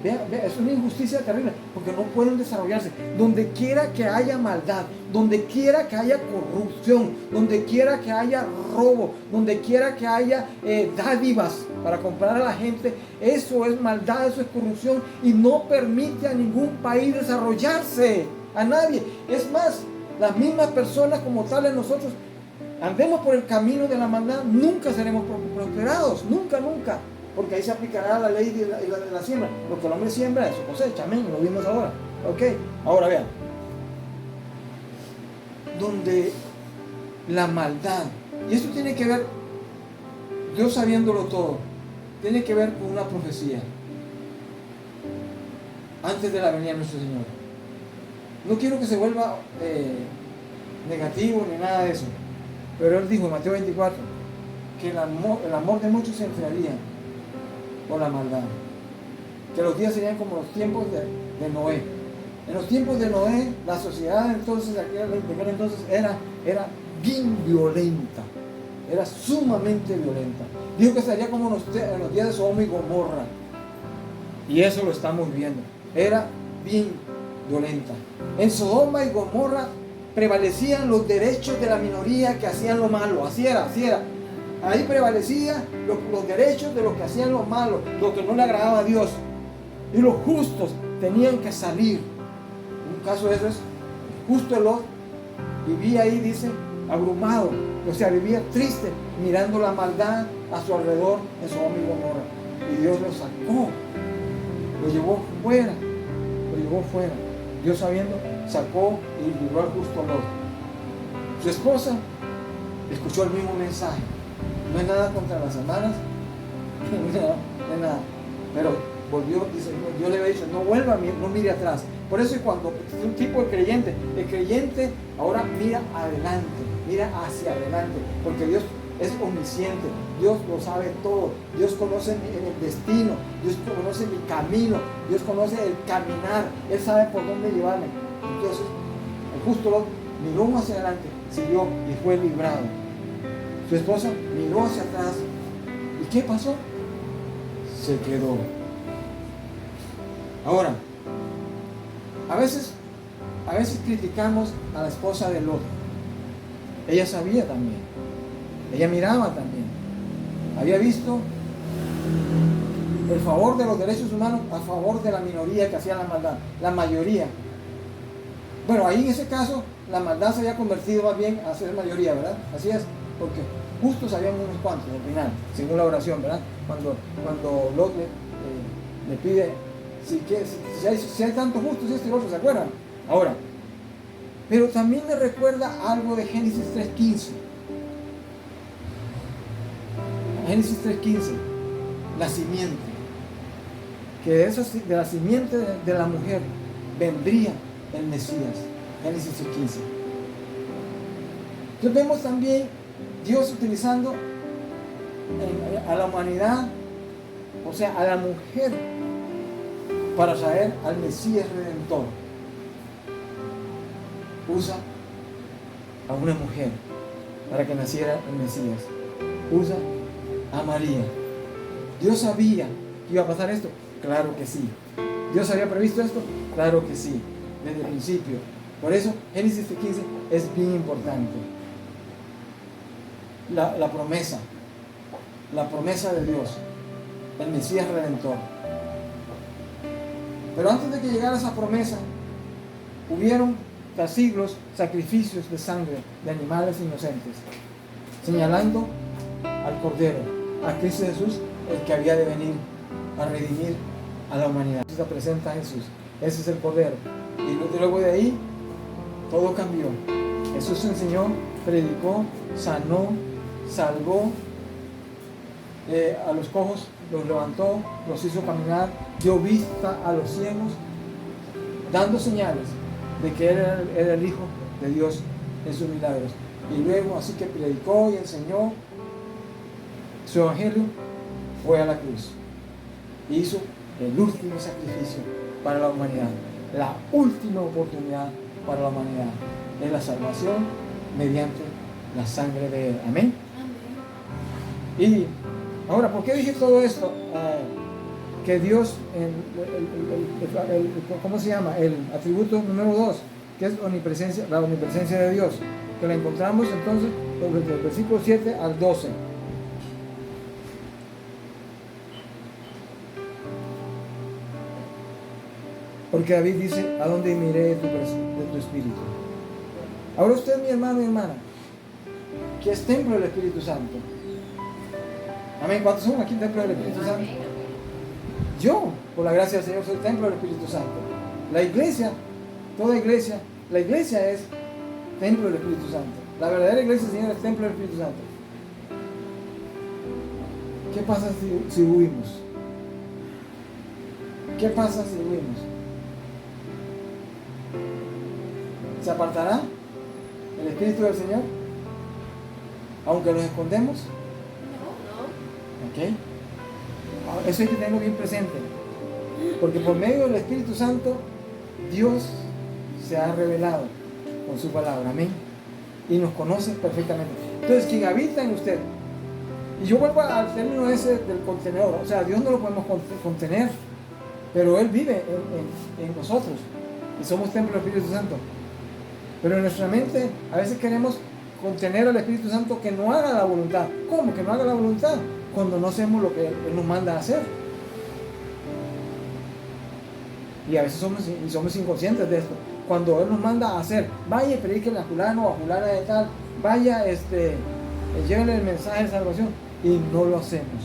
Vea, es una injusticia terrible, porque no pueden desarrollarse. Donde quiera que haya maldad, donde quiera que haya corrupción, donde quiera que haya robo, donde quiera que haya dádivas para comprar a la gente, eso es maldad, eso es corrupción, y no permite a ningún país desarrollarse, a nadie. Es más, las mismas personas como tales, nosotros andemos por el camino de la maldad, nunca seremos prosperados, nunca. Porque ahí se aplicará la ley de la siembra. Lo que el hombre siembra, eso cosecha, amén, lo vimos ahora. Ok, ahora vean. Donde la maldad, y esto tiene que ver, Dios sabiéndolo todo, tiene que ver con una profecía antes de la venida de nuestro Señor. No quiero que se vuelva negativo ni nada de eso, pero Él dijo en Mateo 24 que el amor de muchos se enfriaría por la maldad, que los días serían como los tiempos de Noé. En los tiempos de Noé, la sociedad entonces, de aquel entonces era bien violenta, era sumamente violenta. Dijo que sería como en los días de Sodoma y Gomorra, y eso lo estamos viendo, era bien violenta. En Sodoma y Gomorra prevalecían los derechos de la minoría que hacían lo malo, así era. Ahí prevalecían los derechos de los que hacían lo malo, lo que no le agradaba a Dios. Y los justos tenían que salir. Un caso de eso es, justo Lot vivía ahí, dice, abrumado. O sea, vivía triste, mirando la maldad a su alrededor en Sodoma y Gomorra. Y Dios lo sacó, lo llevó fuera. Dios sabiendo, sacó y libró al justo Lot. Su esposa escuchó el mismo mensaje. No es nada contra las hermanas, no es nada. Pero volvió, dice, Dios le había dicho, no vuelva, no mire atrás. Por eso cuando es un tipo de creyente, el creyente ahora mira adelante, mira hacia adelante, porque Dios es omnisciente, Dios lo sabe todo, Dios conoce el destino, Dios conoce mi camino, Dios conoce el caminar, Él sabe por dónde llevarme. Entonces, el justo Lot miró hacia adelante, siguió y fue librado. Su esposa miró hacia atrás. ¿Y qué pasó? Se quedó. Ahora, a veces criticamos a la esposa de Lot. Ella sabía también. Ella miraba también. Había visto el favor de los derechos humanos a favor de la minoría que hacía la maldad. La mayoría. Bueno, ahí en ese caso, la maldad se había convertido más bien a ser mayoría, ¿verdad? Así es. Porque justos habían unos cuantos al final, según la oración, ¿verdad? Cuando Lot le pide, si hay tantos justos, y otros, ¿se acuerdan? Ahora, pero también me recuerda algo de Génesis 3:15. Génesis 3:15, la simiente. Que de la simiente de la mujer vendría el Mesías. Génesis 3:15. Entonces vemos también Dios utilizando a la humanidad, o sea, a la mujer, para traer al Mesías Redentor. Usa a una mujer para que naciera el Mesías. Usa a María. ¿Dios sabía que iba a pasar esto? Claro que sí. ¿Dios había previsto esto? Claro que sí, desde el principio. Por eso, Génesis 15 es bien importante. La promesa de Dios, el Mesías Redentor. Pero antes de que llegara esa promesa, hubieron tras siglos sacrificios de sangre de animales inocentes, señalando al Cordero, a Cristo Jesús, el que había de venir a redimir a la humanidad. Se presenta a Jesús, ese es el Cordero. Y luego de ahí, todo cambió. Jesús enseñó, predicó, sanó, salvó a los cojos, los levantó, los hizo caminar, dio vista a los ciegos, dando señales de que era el Hijo de Dios en sus milagros. Y luego, así que predicó y enseñó su evangelio, fue a la cruz. Hizo el último sacrificio para la humanidad, la última oportunidad para la humanidad, es la salvación mediante la sangre de Él. Amén. Y ahora, ¿por qué dije todo esto? Que Dios, ¿cómo se llama? El atributo número 2, que es omnipresencia, la omnipresencia de Dios, que la encontramos entonces desde el versículo 7 al 12. Porque David dice, ¿a dónde miré de tu espíritu? Ahora usted, mi hermano y hermana, que es templo del Espíritu Santo. Amén. ¿Cuántos son aquí templo del Espíritu Santo? Yo, por la gracia del Señor, soy templo del Espíritu Santo. La iglesia, toda iglesia, la iglesia es templo del Espíritu Santo. La verdadera iglesia del Señor es templo del Espíritu Santo. ¿Qué pasa si huimos? ¿Qué pasa si huimos? ¿Se apartará el Espíritu del Señor? Aunque nos escondemos. ¿Ok? Eso hay que tenerlo bien presente. Porque por medio del Espíritu Santo, Dios se ha revelado con su palabra. Amén. Y nos conoce perfectamente. Entonces, quien habita en usted. Y yo vuelvo al término ese del contenedor. O sea, Dios no lo podemos contener. Pero Él vive en nosotros. Y somos templo del Espíritu Santo. Pero en nuestra mente a veces queremos contener al Espíritu Santo que no haga la voluntad. ¿Cómo que no haga la voluntad? Cuando no hacemos lo que Él nos manda a hacer. Y a veces somos inconscientes de esto. Cuando Él nos manda a hacer, vaya y prediquen a fulano o a fulana de tal, vaya, llévenle el mensaje de salvación, y no lo hacemos.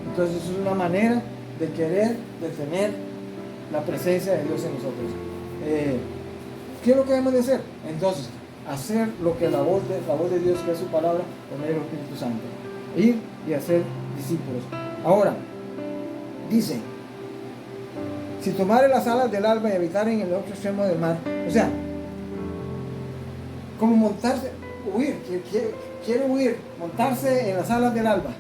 Entonces eso es una manera de querer detener la presencia de Dios en nosotros. ¿Qué es lo que debemos de hacer? Entonces, hacer lo que la voz de Dios, que es su palabra, por medio del Espíritu Santo. Ir y hacer discípulos. Ahora, dice, si tomare las alas del alba y habitar en el otro extremo del mar, o sea, como montarse, huir, quiere huir, montarse en las alas del alba,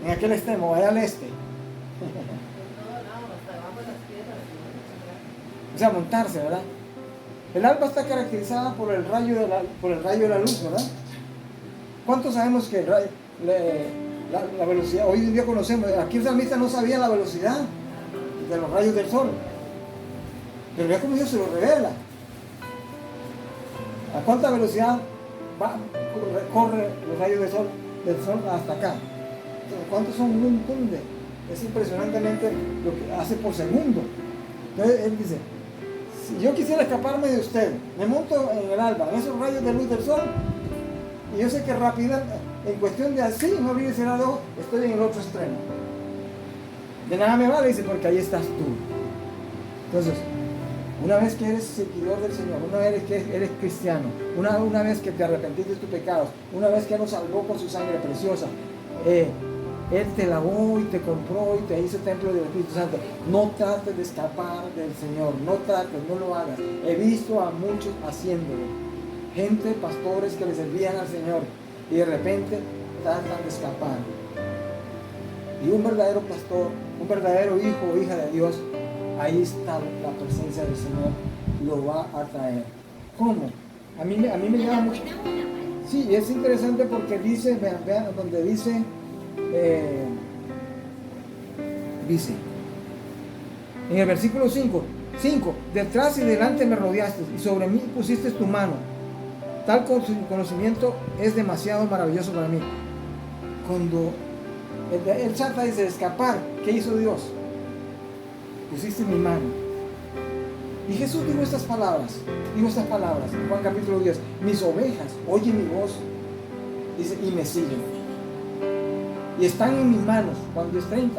en aquel extremo, allá al este. O sea, montarse, ¿verdad? El alba está caracterizada por el rayo de la luz, ¿verdad? ¿Cuántos sabemos que la velocidad, hoy en día conocemos, aquí el salmista no sabía la velocidad de los rayos del sol, pero vea cómo Dios se lo revela. ¿A cuánta velocidad corre los rayos del sol hasta acá? ¿Cuántos son un montón es impresionantemente lo que hace por segundo? Entonces él dice, si yo quisiera escaparme de usted, me monto en el alba, en esos rayos de luz del sol, y yo sé que rápida, en cuestión de así, no abrir y cerrar los ojos, estoy en el otro extremo. De nada me vale, dice, porque ahí estás tú. Entonces, una vez que eres seguidor del Señor, una vez que eres cristiano, una vez que te arrepentiste de tus pecados, una vez que Él nos salvó con su sangre preciosa, Él te lavó y te compró y te hizo templo del Espíritu Santo. No trates de escapar del Señor, no lo hagas. He visto a muchos haciéndolo. Gente, pastores que le servían al Señor y de repente tratan de escapar. Y un verdadero pastor, un verdadero hijo o hija de Dios, ahí está la presencia del Señor, lo va a traer. ¿Cómo? A mí me llama mucho. Sí, es interesante porque dice, vean donde dice Dice, en el versículo 5, detrás y delante me rodeaste y sobre mí pusiste tu mano. Tal conocimiento es demasiado maravilloso para mí. Cuando el trata de escapar, ¿qué hizo Dios? Pusiste mi mano. Y Jesús dijo estas palabras en Juan capítulo 10. Mis ovejas oyen mi voz, dice, y me siguen. Y están en mis manos, Juan 10:30,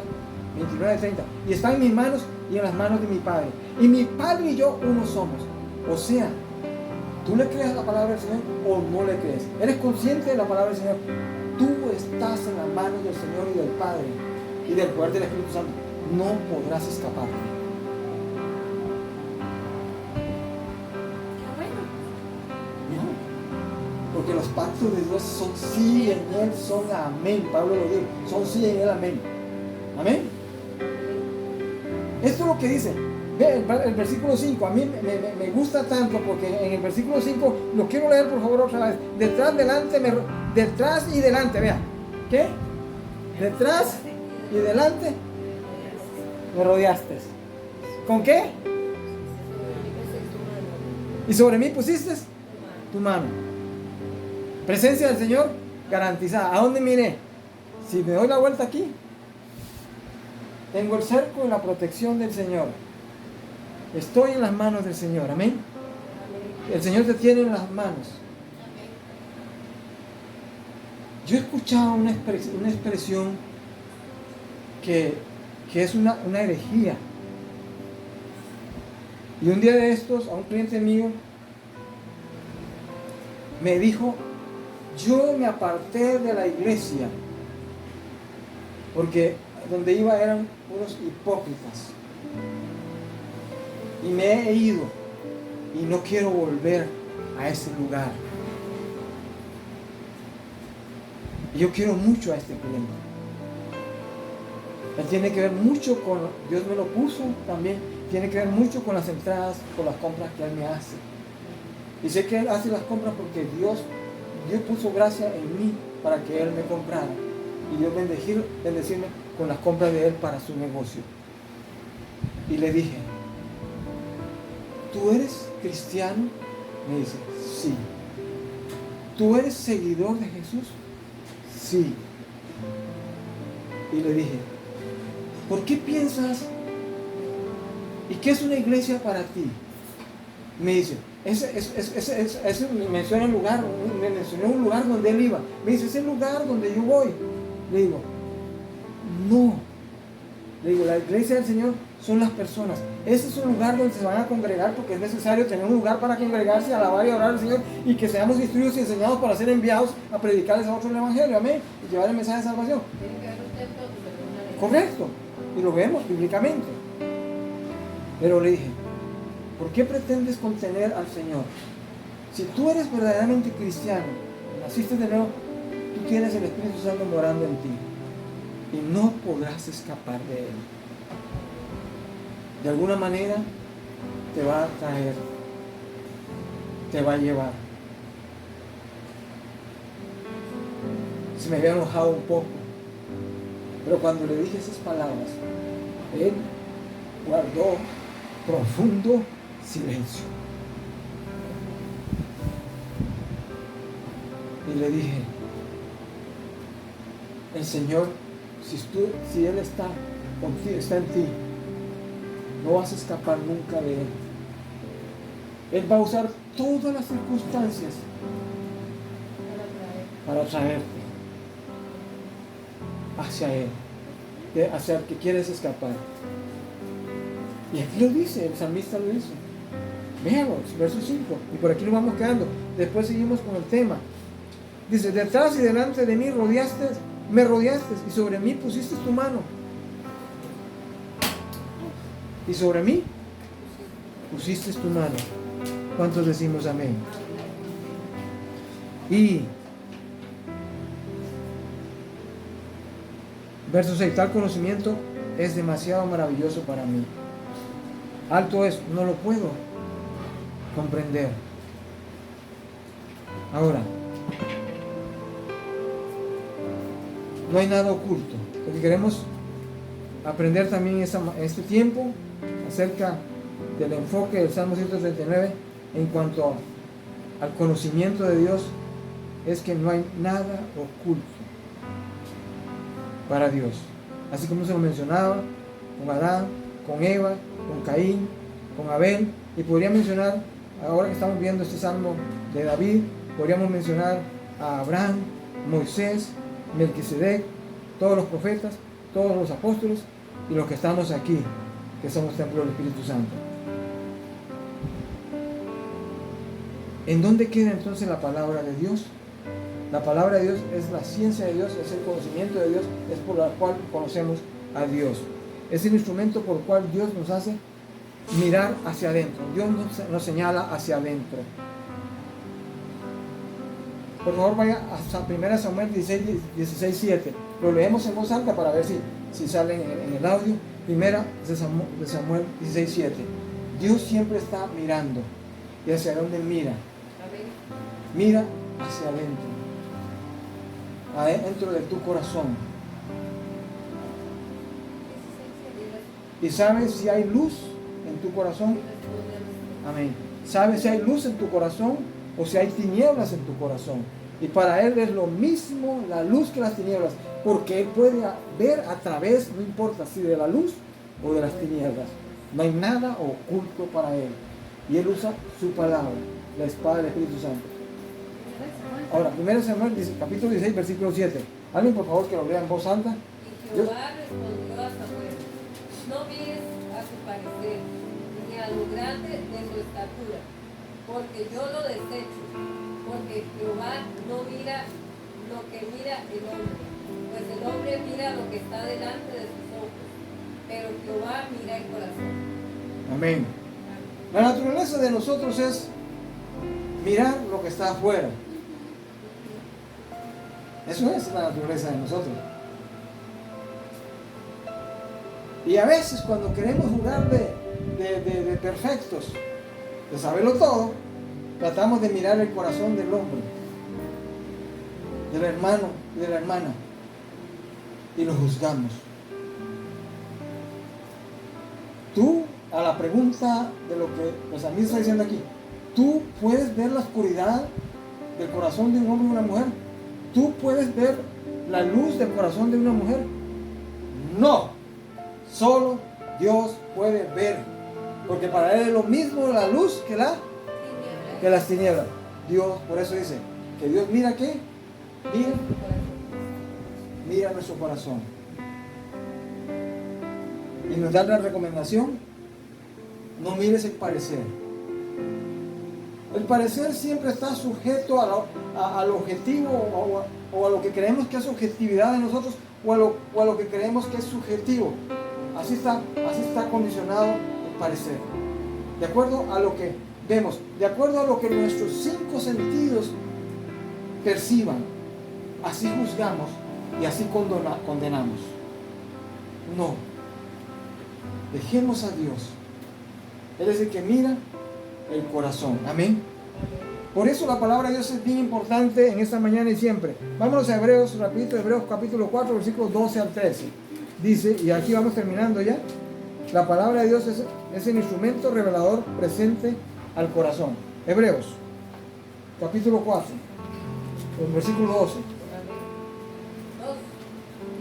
29:30. Y están en mis manos y en las manos de mi Padre. Y mi Padre y yo uno somos. O sea, ¿tú le crees a la palabra del Señor o no le crees? ¿Eres consciente de la palabra del Señor? Tú estás en las manos del Señor y del Padre y del poder del Espíritu Santo. No podrás escapar. Porque los pactos de Dios son sí en Él, son amén. Pablo lo dijo, son sí en Él, amén. Amén. Esto es lo que dice. Ve el versículo 5. A mí me gusta tanto porque en el versículo 5, lo quiero leer por favor otra vez. Detrás y delante, vea. ¿Qué? Detrás y delante me rodeaste. ¿Con qué? Y sobre mí pusiste tu mano. Presencia del Señor garantizada. ¿A dónde miré? Si me doy la vuelta aquí, tengo el cerco y la protección del Señor. Estoy en las manos del Señor. Amén. El Señor te tiene en las manos. Yo he escuchado una expresión que es una herejía. Y un día de estos, a un cliente mío me dijo: yo me aparté de la iglesia porque donde iba eran unos hipócritas y me he ido y no quiero volver a ese lugar. Y yo quiero mucho a este cliente. Él tiene que ver mucho con, Dios me lo puso también, tiene que ver mucho con las entradas, con las compras que Él me hace. Y sé que Él hace las compras porque Dios puso gracia en mí para que Él me comprara. Y Dios bendecirme con las compras de Él para su negocio. Y le dije: ¿tú eres cristiano? Me dice: sí. ¿Tú eres seguidor de Jesús? Sí. Y le dije: ¿por qué piensas? ¿Y qué es una iglesia para ti? Me dice: me menciona un lugar, me mencionó un lugar donde él iba. Me dice: es el lugar donde yo voy. Le digo: no. Le digo: la iglesia del Señor son las personas. Ese es un lugar donde se van a congregar porque es necesario tener un lugar para congregarse, alabar y orar al Señor y que seamos instruidos y enseñados para ser enviados a predicarles a otros el Evangelio. Amén. Y llevar el mensaje de salvación. Correcto. Y lo vemos bíblicamente. Pero le dije: ¿por qué pretendes contener al Señor? Si tú eres verdaderamente cristiano, naciste de nuevo, tú tienes el Espíritu Santo morando en ti y no podrás escapar de Él. De alguna manera te va a traer, te va a llevar. Se me había enojado un poco, pero cuando le dije esas palabras, Él guardó profundo silencio. Y le dije: el Señor, si Él está contigo, está en ti, no vas a escapar nunca de Él. Él va a usar todas las circunstancias para traerte hacia Él, hacia el que quieres escapar. Y aquí lo dice, el salmista lo hizo. Veamos, verso 5. Y por aquí nos vamos quedando. Después seguimos con el tema. Dice: detrás y delante de mí me rodeaste y sobre mí pusiste tu mano. Y sobre mí pusiste tu mano. ¿Cuántos decimos amén? Y verso 6. Tal conocimiento es demasiado maravilloso para mí. Alto es, no lo puedo comprender. Ahora, no hay nada oculto. Lo que queremos aprender también este tiempo acerca del enfoque del Salmo 139 en cuanto al conocimiento de Dios, es que no hay nada oculto para Dios. Así como se lo mencionaba con Adán, con Eva, con Caín, con Abel, y podría mencionar, ahora que estamos viendo este Salmo de David, podríamos mencionar a Abraham, Moisés, Melquisedec, todos los profetas, todos los apóstoles y los que estamos aquí, que somos templo del Espíritu Santo. ¿En dónde queda entonces la palabra de Dios? La palabra de Dios es la ciencia de Dios, es el conocimiento de Dios, es por la cual conocemos a Dios. Es el instrumento por el cual Dios nos hace mirar hacia adentro. Dios nos señala hacia adentro. Por favor, vaya a 1 Samuel 16:7. Lo leemos en voz alta para ver si sale en el audio. 1 de Samuel 16:7. Dios siempre está mirando. ¿Y hacia dónde mira? Mira hacia adentro. Adentro de tu corazón. ¿Y sabes si hay luz en tu corazón? Amén. ¿Sabes si hay luz en tu corazón o si hay tinieblas en tu corazón? Y para Él es lo mismo la luz que las tinieblas, porque Él puede ver a través, no importa si de la luz o de las tinieblas. No hay nada oculto para Él. Y Él usa su palabra, la espada del Espíritu Santo. Ahora, 1 Samuel, capítulo 16, versículo 7. Alguien, por favor, que lo lea en voz alta. Y Jehová respondió a Samuel: no mires a su parecer, ni a lo grande de su estatura, porque yo lo desecho, porque Jehová no mira lo que mira el hombre, pues el hombre mira lo que está delante de sus ojos, pero Jehová mira el corazón. Amén. La naturaleza de nosotros es mirar lo que está afuera. Eso es la naturaleza de nosotros. Y a veces cuando queremos jugar de perfectos, de saberlo todo, tratamos de mirar el corazón del hombre, del hermano y de la hermana, y lo juzgamos. Tú, a la pregunta de lo que los amigos están diciendo aquí, ¿tú puedes ver la oscuridad del corazón de un hombre y una mujer? ¿Tú puedes ver la luz del corazón de una mujer? No, solo Dios puede ver, porque para Él es lo mismo la luz que las tinieblas. Dios, por eso dice, que Dios mira ¿qué? Mira nuestro corazón. Y nos da la recomendación: no mires el parecer. El parecer siempre está sujeto al objetivo o a lo que creemos que es objetividad de nosotros o a lo que creemos que es subjetivo. Así está condicionado el parecer. De acuerdo a lo que vemos, de acuerdo a lo que nuestros 5 sentidos perciban, así juzgamos y así condenamos. No. Dejemos a Dios. Él es el que mira el corazón. Amén. Por eso la palabra de Dios es bien importante en esta mañana y siempre. Vámonos a Hebreos, rapidito, Hebreos capítulo 4, versículos 12 al 13. Dice, y aquí vamos terminando ya, la palabra de Dios es el instrumento revelador presente al corazón. Hebreos, capítulo 4, versículo 12.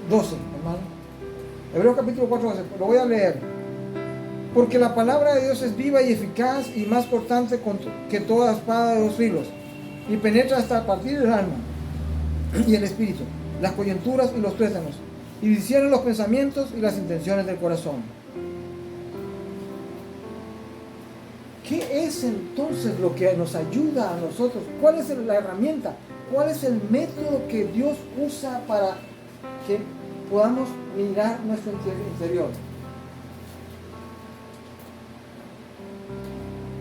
12, hermano. Hebreos capítulo 4, 12. Lo voy a leer. Porque la palabra de Dios es viva y eficaz y más cortante que toda espada de 2 filos, y penetra hasta partir el alma y el espíritu, las coyunturas y los tuétanos, y discierne los pensamientos y las intenciones del corazón. ¿Qué es entonces lo que nos ayuda a nosotros? ¿Cuál es la herramienta? ¿Cuál es el método que Dios usa para que podamos mirar nuestro interior?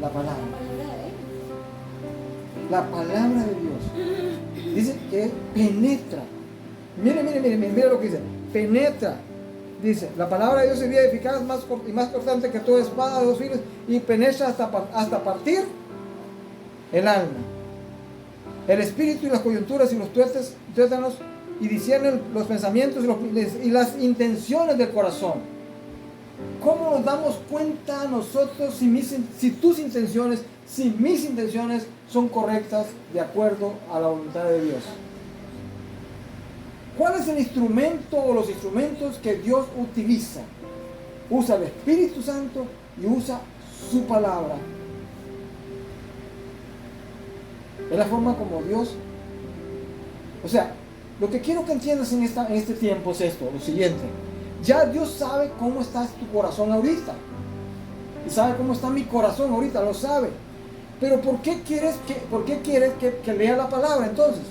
La palabra. La palabra de Dios. Dice que penetra. Mire lo que dice. Penetra. Dice, la palabra de Dios es viva y eficaz y más cortante que toda espada de 2 filos, y penetra hasta partir el alma, el espíritu y las coyunturas y los tuétanos, y discierne los pensamientos y las intenciones del corazón. ¿Cómo nos damos cuenta nosotros si tus intenciones, si mis intenciones son correctas de acuerdo a la voluntad de Dios? ¿Cuál es el instrumento o los instrumentos que Dios utiliza? Usa el Espíritu Santo y usa su palabra. Es la forma como Dios... O sea, lo que quiero que entiendas en este tiempo es esto, lo siguiente. Ya Dios sabe cómo está tu corazón ahorita. Y sabe cómo está mi corazón ahorita, lo sabe. Pero ¿por qué quieres que lea la palabra entonces?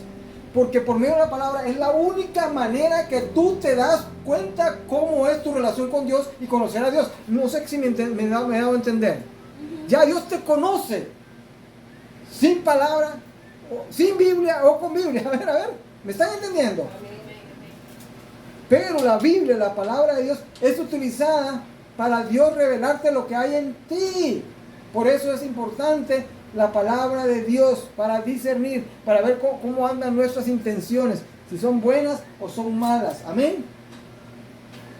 Porque por medio de la palabra es la única manera que tú te das cuenta cómo es tu relación con Dios y conocer a Dios. No sé si me he dado a entender. Ya Dios te conoce. Sin palabra, sin Biblia o con Biblia. A ver, ¿me están entendiendo? Pero la Biblia, la palabra de Dios, es utilizada para Dios revelarte lo que hay en ti. Por eso es importante la palabra de Dios, para discernir, para ver cómo andan nuestras intenciones, si son buenas o son malas. Amén.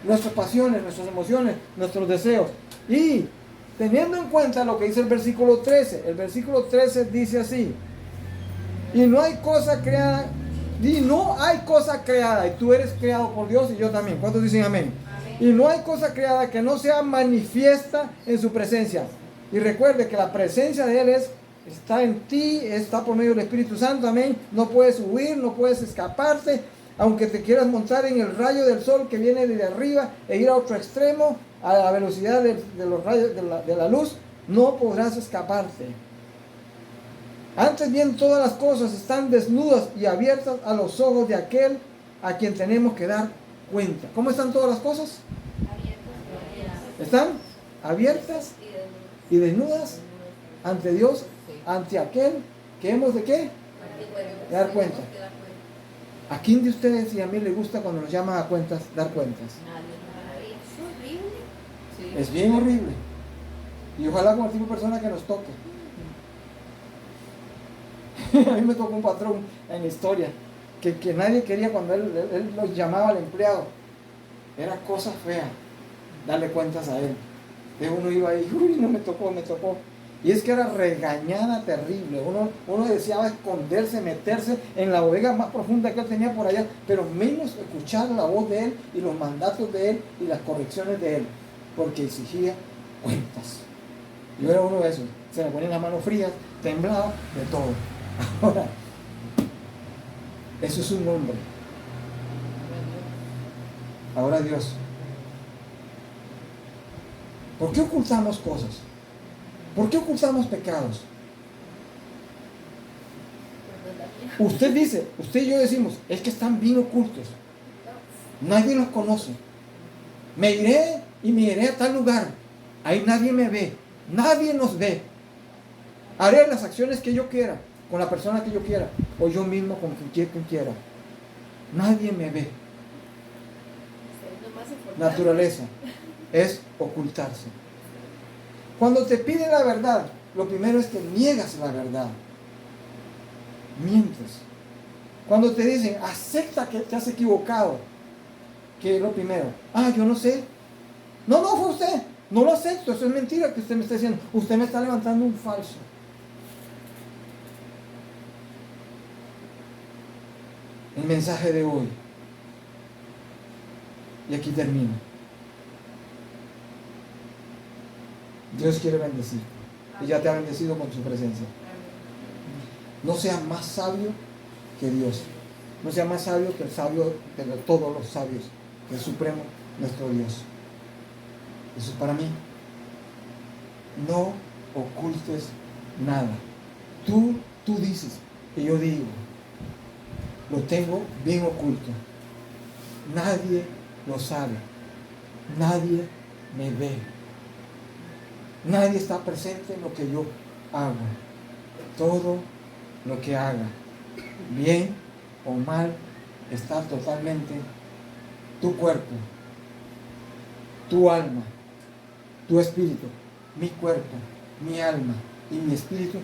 Nuestras pasiones, nuestras emociones, nuestros deseos. Y teniendo en cuenta lo que dice el versículo 13, el versículo 13 dice así: y no hay cosa creada, y tú eres creado por Dios y yo también. ¿Cuántos dicen amén? Amén. Y no hay cosa creada que no sea manifiesta en su presencia. Y recuerde que la presencia de Él está en ti, está por medio del Espíritu Santo, amén. No puedes huir, no puedes escaparte, aunque te quieras montar en el rayo del sol que viene desde arriba e ir a otro extremo, a la velocidad de los rayos de la luz, no podrás escaparte. Antes bien, todas las cosas están desnudas y abiertas a los ojos de aquel a quien tenemos que dar cuenta. ¿Cómo están todas las cosas? ¿Están abiertas y desnudas ante Dios, ante aquel que hemos de qué? De dar cuenta. ¿A quién de ustedes y a mí le gusta cuando nos llaman a cuentas, dar cuentas? Es bien horrible. Y ojalá con el tipo de persona que nos toque. A mí me tocó un patrón en la historia que nadie quería cuando él lo llamaba al empleado. Era cosa fea darle cuentas a él. Entonces uno iba ahí, uy, no me tocó. Y es que era regañada terrible. Uno deseaba esconderse, meterse en la bodega más profunda que él tenía por allá, pero menos escuchar la voz de él y los mandatos de él y las correcciones de él, porque exigía cuentas. Yo era uno de esos. Se me ponían las manos frías, temblaba, de todo. Ahora, eso es un hombre. Ahora Dios. ¿Por qué ocultamos cosas? ¿Por qué ocultamos pecados? Usted dice, usted y yo decimos, es que están bien ocultos. Nadie los conoce. Me iré a tal lugar. Ahí nadie me ve. Nadie nos ve. Haré las acciones que yo quiera, con la persona que yo quiera, o yo mismo con quien quiera. Nadie me ve. Naturaleza es ocultarse. Cuando te piden la verdad, lo primero es que niegas la verdad. Mientes. Cuando te dicen, acepta que te has equivocado, ¿qué es lo primero? Yo no sé. No fue usted. No lo acepto. Eso es mentira que usted me está diciendo. Usted me está levantando un falso. El mensaje de hoy. Y aquí termino. Dios quiere bendecir. Y ya te ha bendecido con su presencia. No sea más sabio que Dios. No sea más sabio que el sabio de todos los sabios, el Supremo, nuestro Dios. Eso es para mí. No ocultes nada. Tú dices, y yo digo, lo tengo bien oculto. Nadie lo sabe. Nadie me ve. Nadie está presente en lo que yo hago. Todo lo que haga, bien o mal, está totalmente tu cuerpo, tu alma, tu espíritu, mi cuerpo, mi alma y mi espíritu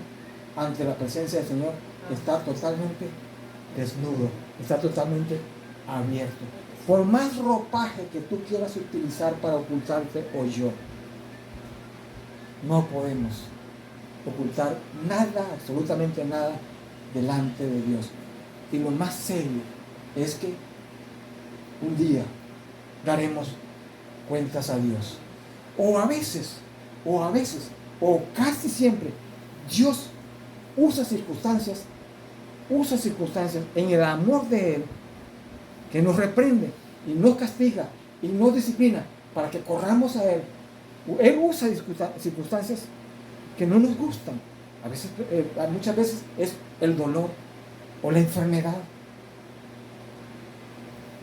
ante la presencia del Señor está totalmente desnudo, está totalmente abierto. Por más ropaje que tú quieras utilizar para ocultarte o yo, no podemos ocultar nada, absolutamente nada, delante de Dios. Y lo más serio es que un día daremos cuentas a Dios. O a veces, o casi siempre, Dios usa circunstancias en el amor de Él, que nos reprende y nos castiga y nos disciplina para que corramos a Él. Él usa circunstancias que no nos gustan. A veces, muchas veces es el dolor o la enfermedad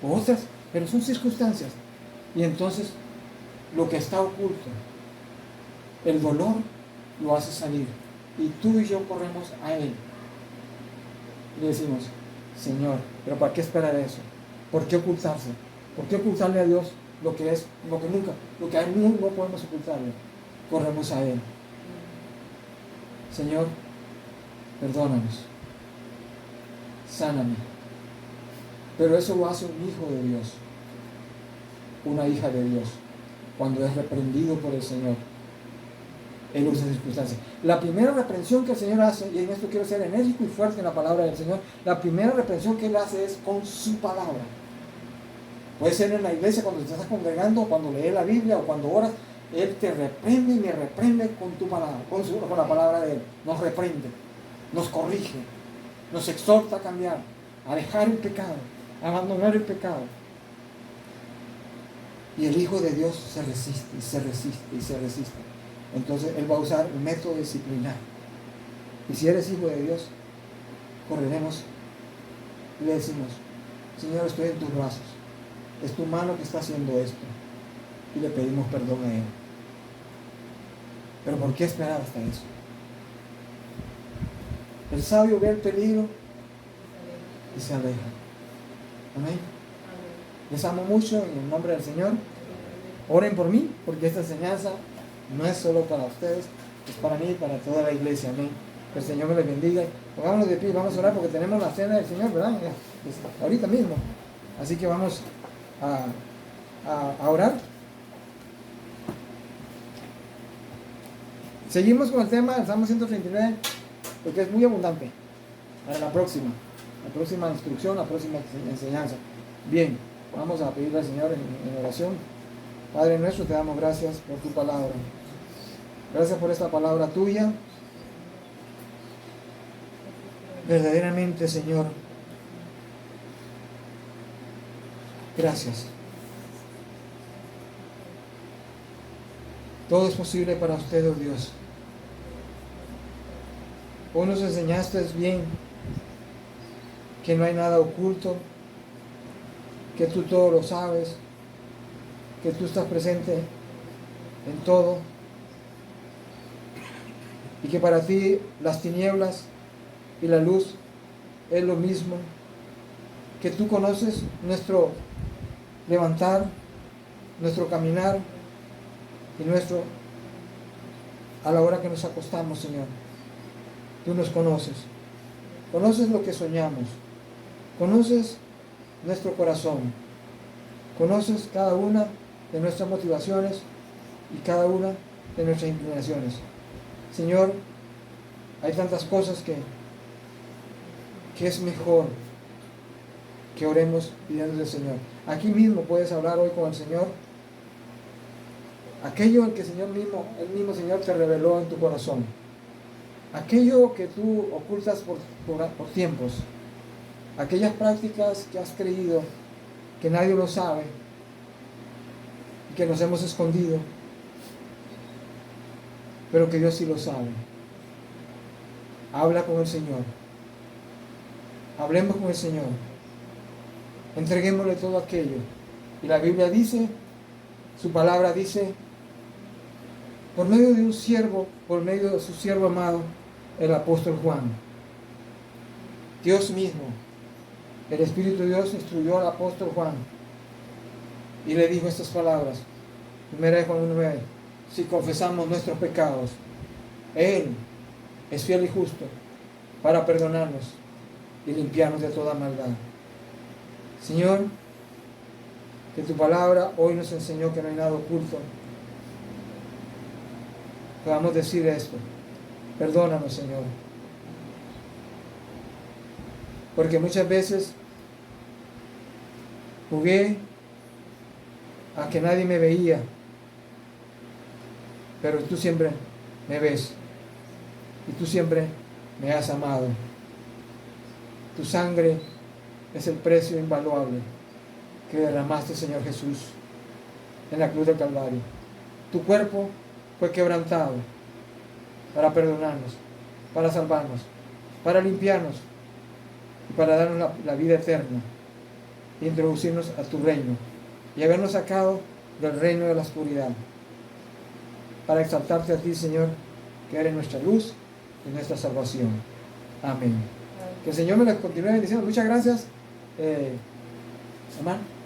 o otras, pero son circunstancias. Y entonces lo que está oculto, el dolor lo hace salir, y tú y yo corremos a Él y le decimos: Señor, pero ¿para qué esperar eso? ¿Por qué ocultarse? ¿Por qué ocultarle a Dios lo que a Él no podemos ocultarle? Corremos a Él. Señor, perdónanos, sáname. Pero eso lo hace un hijo de Dios, una hija de Dios, cuando es reprendido por el Señor. Él usa circunstancias. La primera reprensión que el Señor hace, y en esto quiero ser enérgico y fuerte en la palabra del Señor, la primera reprensión que Él hace es con su palabra. Puede ser en la iglesia cuando te estás congregando, cuando lees la Biblia o cuando oras. Él te reprende y me reprende con tu palabra, con la palabra de Él. Nos reprende, nos corrige, nos exhorta a cambiar, a dejar el pecado, a abandonar el pecado. Y el Hijo de Dios se resiste y se resiste y se resiste. Entonces Él va a usar un método disciplinario. Y si eres hijo de Dios, correremos y le decimos: Señor, estoy en tus brazos. Es tu mano que está haciendo esto. Y le pedimos perdón a Él. Pero ¿por qué esperar hasta eso? El sabio ve el peligro y se aleja. Amén. Les amo mucho en el nombre del Señor. Oren por mí, porque esta enseñanza no es solo para ustedes, es para mí y para toda la iglesia. Amén. Que el Señor me les bendiga. Pongámonos de pie, vamos a orar porque tenemos la cena del Señor, ¿verdad? Ahorita mismo. Así que vamos a orar. Seguimos con el tema del Salmo 139, porque es muy abundante. Para la próxima instrucción, la próxima enseñanza. Bien, vamos a pedirle al Señor en oración. Padre nuestro, te damos gracias por tu palabra. Gracias por esta palabra tuya. Verdaderamente, Señor, gracias. Todo es posible para usted, oh Dios. Hoy nos enseñaste bien que no hay nada oculto, que tú todo lo sabes, que tú estás presente en todo, y que para ti las tinieblas y la luz es lo mismo, que tú conoces nuestro levantar, nuestro caminar y nuestro a la hora que nos acostamos, Señor. Tú nos conoces lo que soñamos, conoces nuestro corazón, conoces cada una de nuestras motivaciones y cada una de nuestras inclinaciones. Señor, hay tantas cosas que es mejor que oremos pidiendo al Señor. Aquí mismo puedes hablar hoy con el Señor. Aquello en que el mismo Señor te reveló en tu corazón. Aquello que tú ocultas por tiempos. Aquellas prácticas que has creído que nadie lo sabe y que nos hemos escondido, pero que Dios sí lo sabe. Habla con el Señor. Hablemos con el Señor. Entreguémosle todo aquello. Y la Biblia dice, su palabra dice, por medio de un siervo, por medio de su siervo amado, el apóstol Juan, Dios mismo, el Espíritu de Dios instruyó al apóstol Juan y le dijo estas palabras. 1 Juan 1:9: si confesamos nuestros pecados, Él es fiel y justo para perdonarnos y limpiarnos de toda maldad. Señor, que tu palabra hoy nos enseñó que no hay nada oculto. Podamos decir esto. Perdónanos, Señor. Porque muchas veces jugué a que nadie me veía, pero tú siempre me ves y tú siempre me has amado. Tu sangre es el precio invaluable que derramaste, Señor Jesús, en la cruz del Calvario. Tu cuerpo fue quebrantado para perdonarnos, para salvarnos, para limpiarnos y para darnos la vida eterna e introducirnos a tu reino y habernos sacado del reino de la oscuridad para exaltarte a ti, Señor, que eres nuestra luz y nuestra salvación. Amén. Que el Señor me les continúe bendiciendo. Muchas gracias, hermano.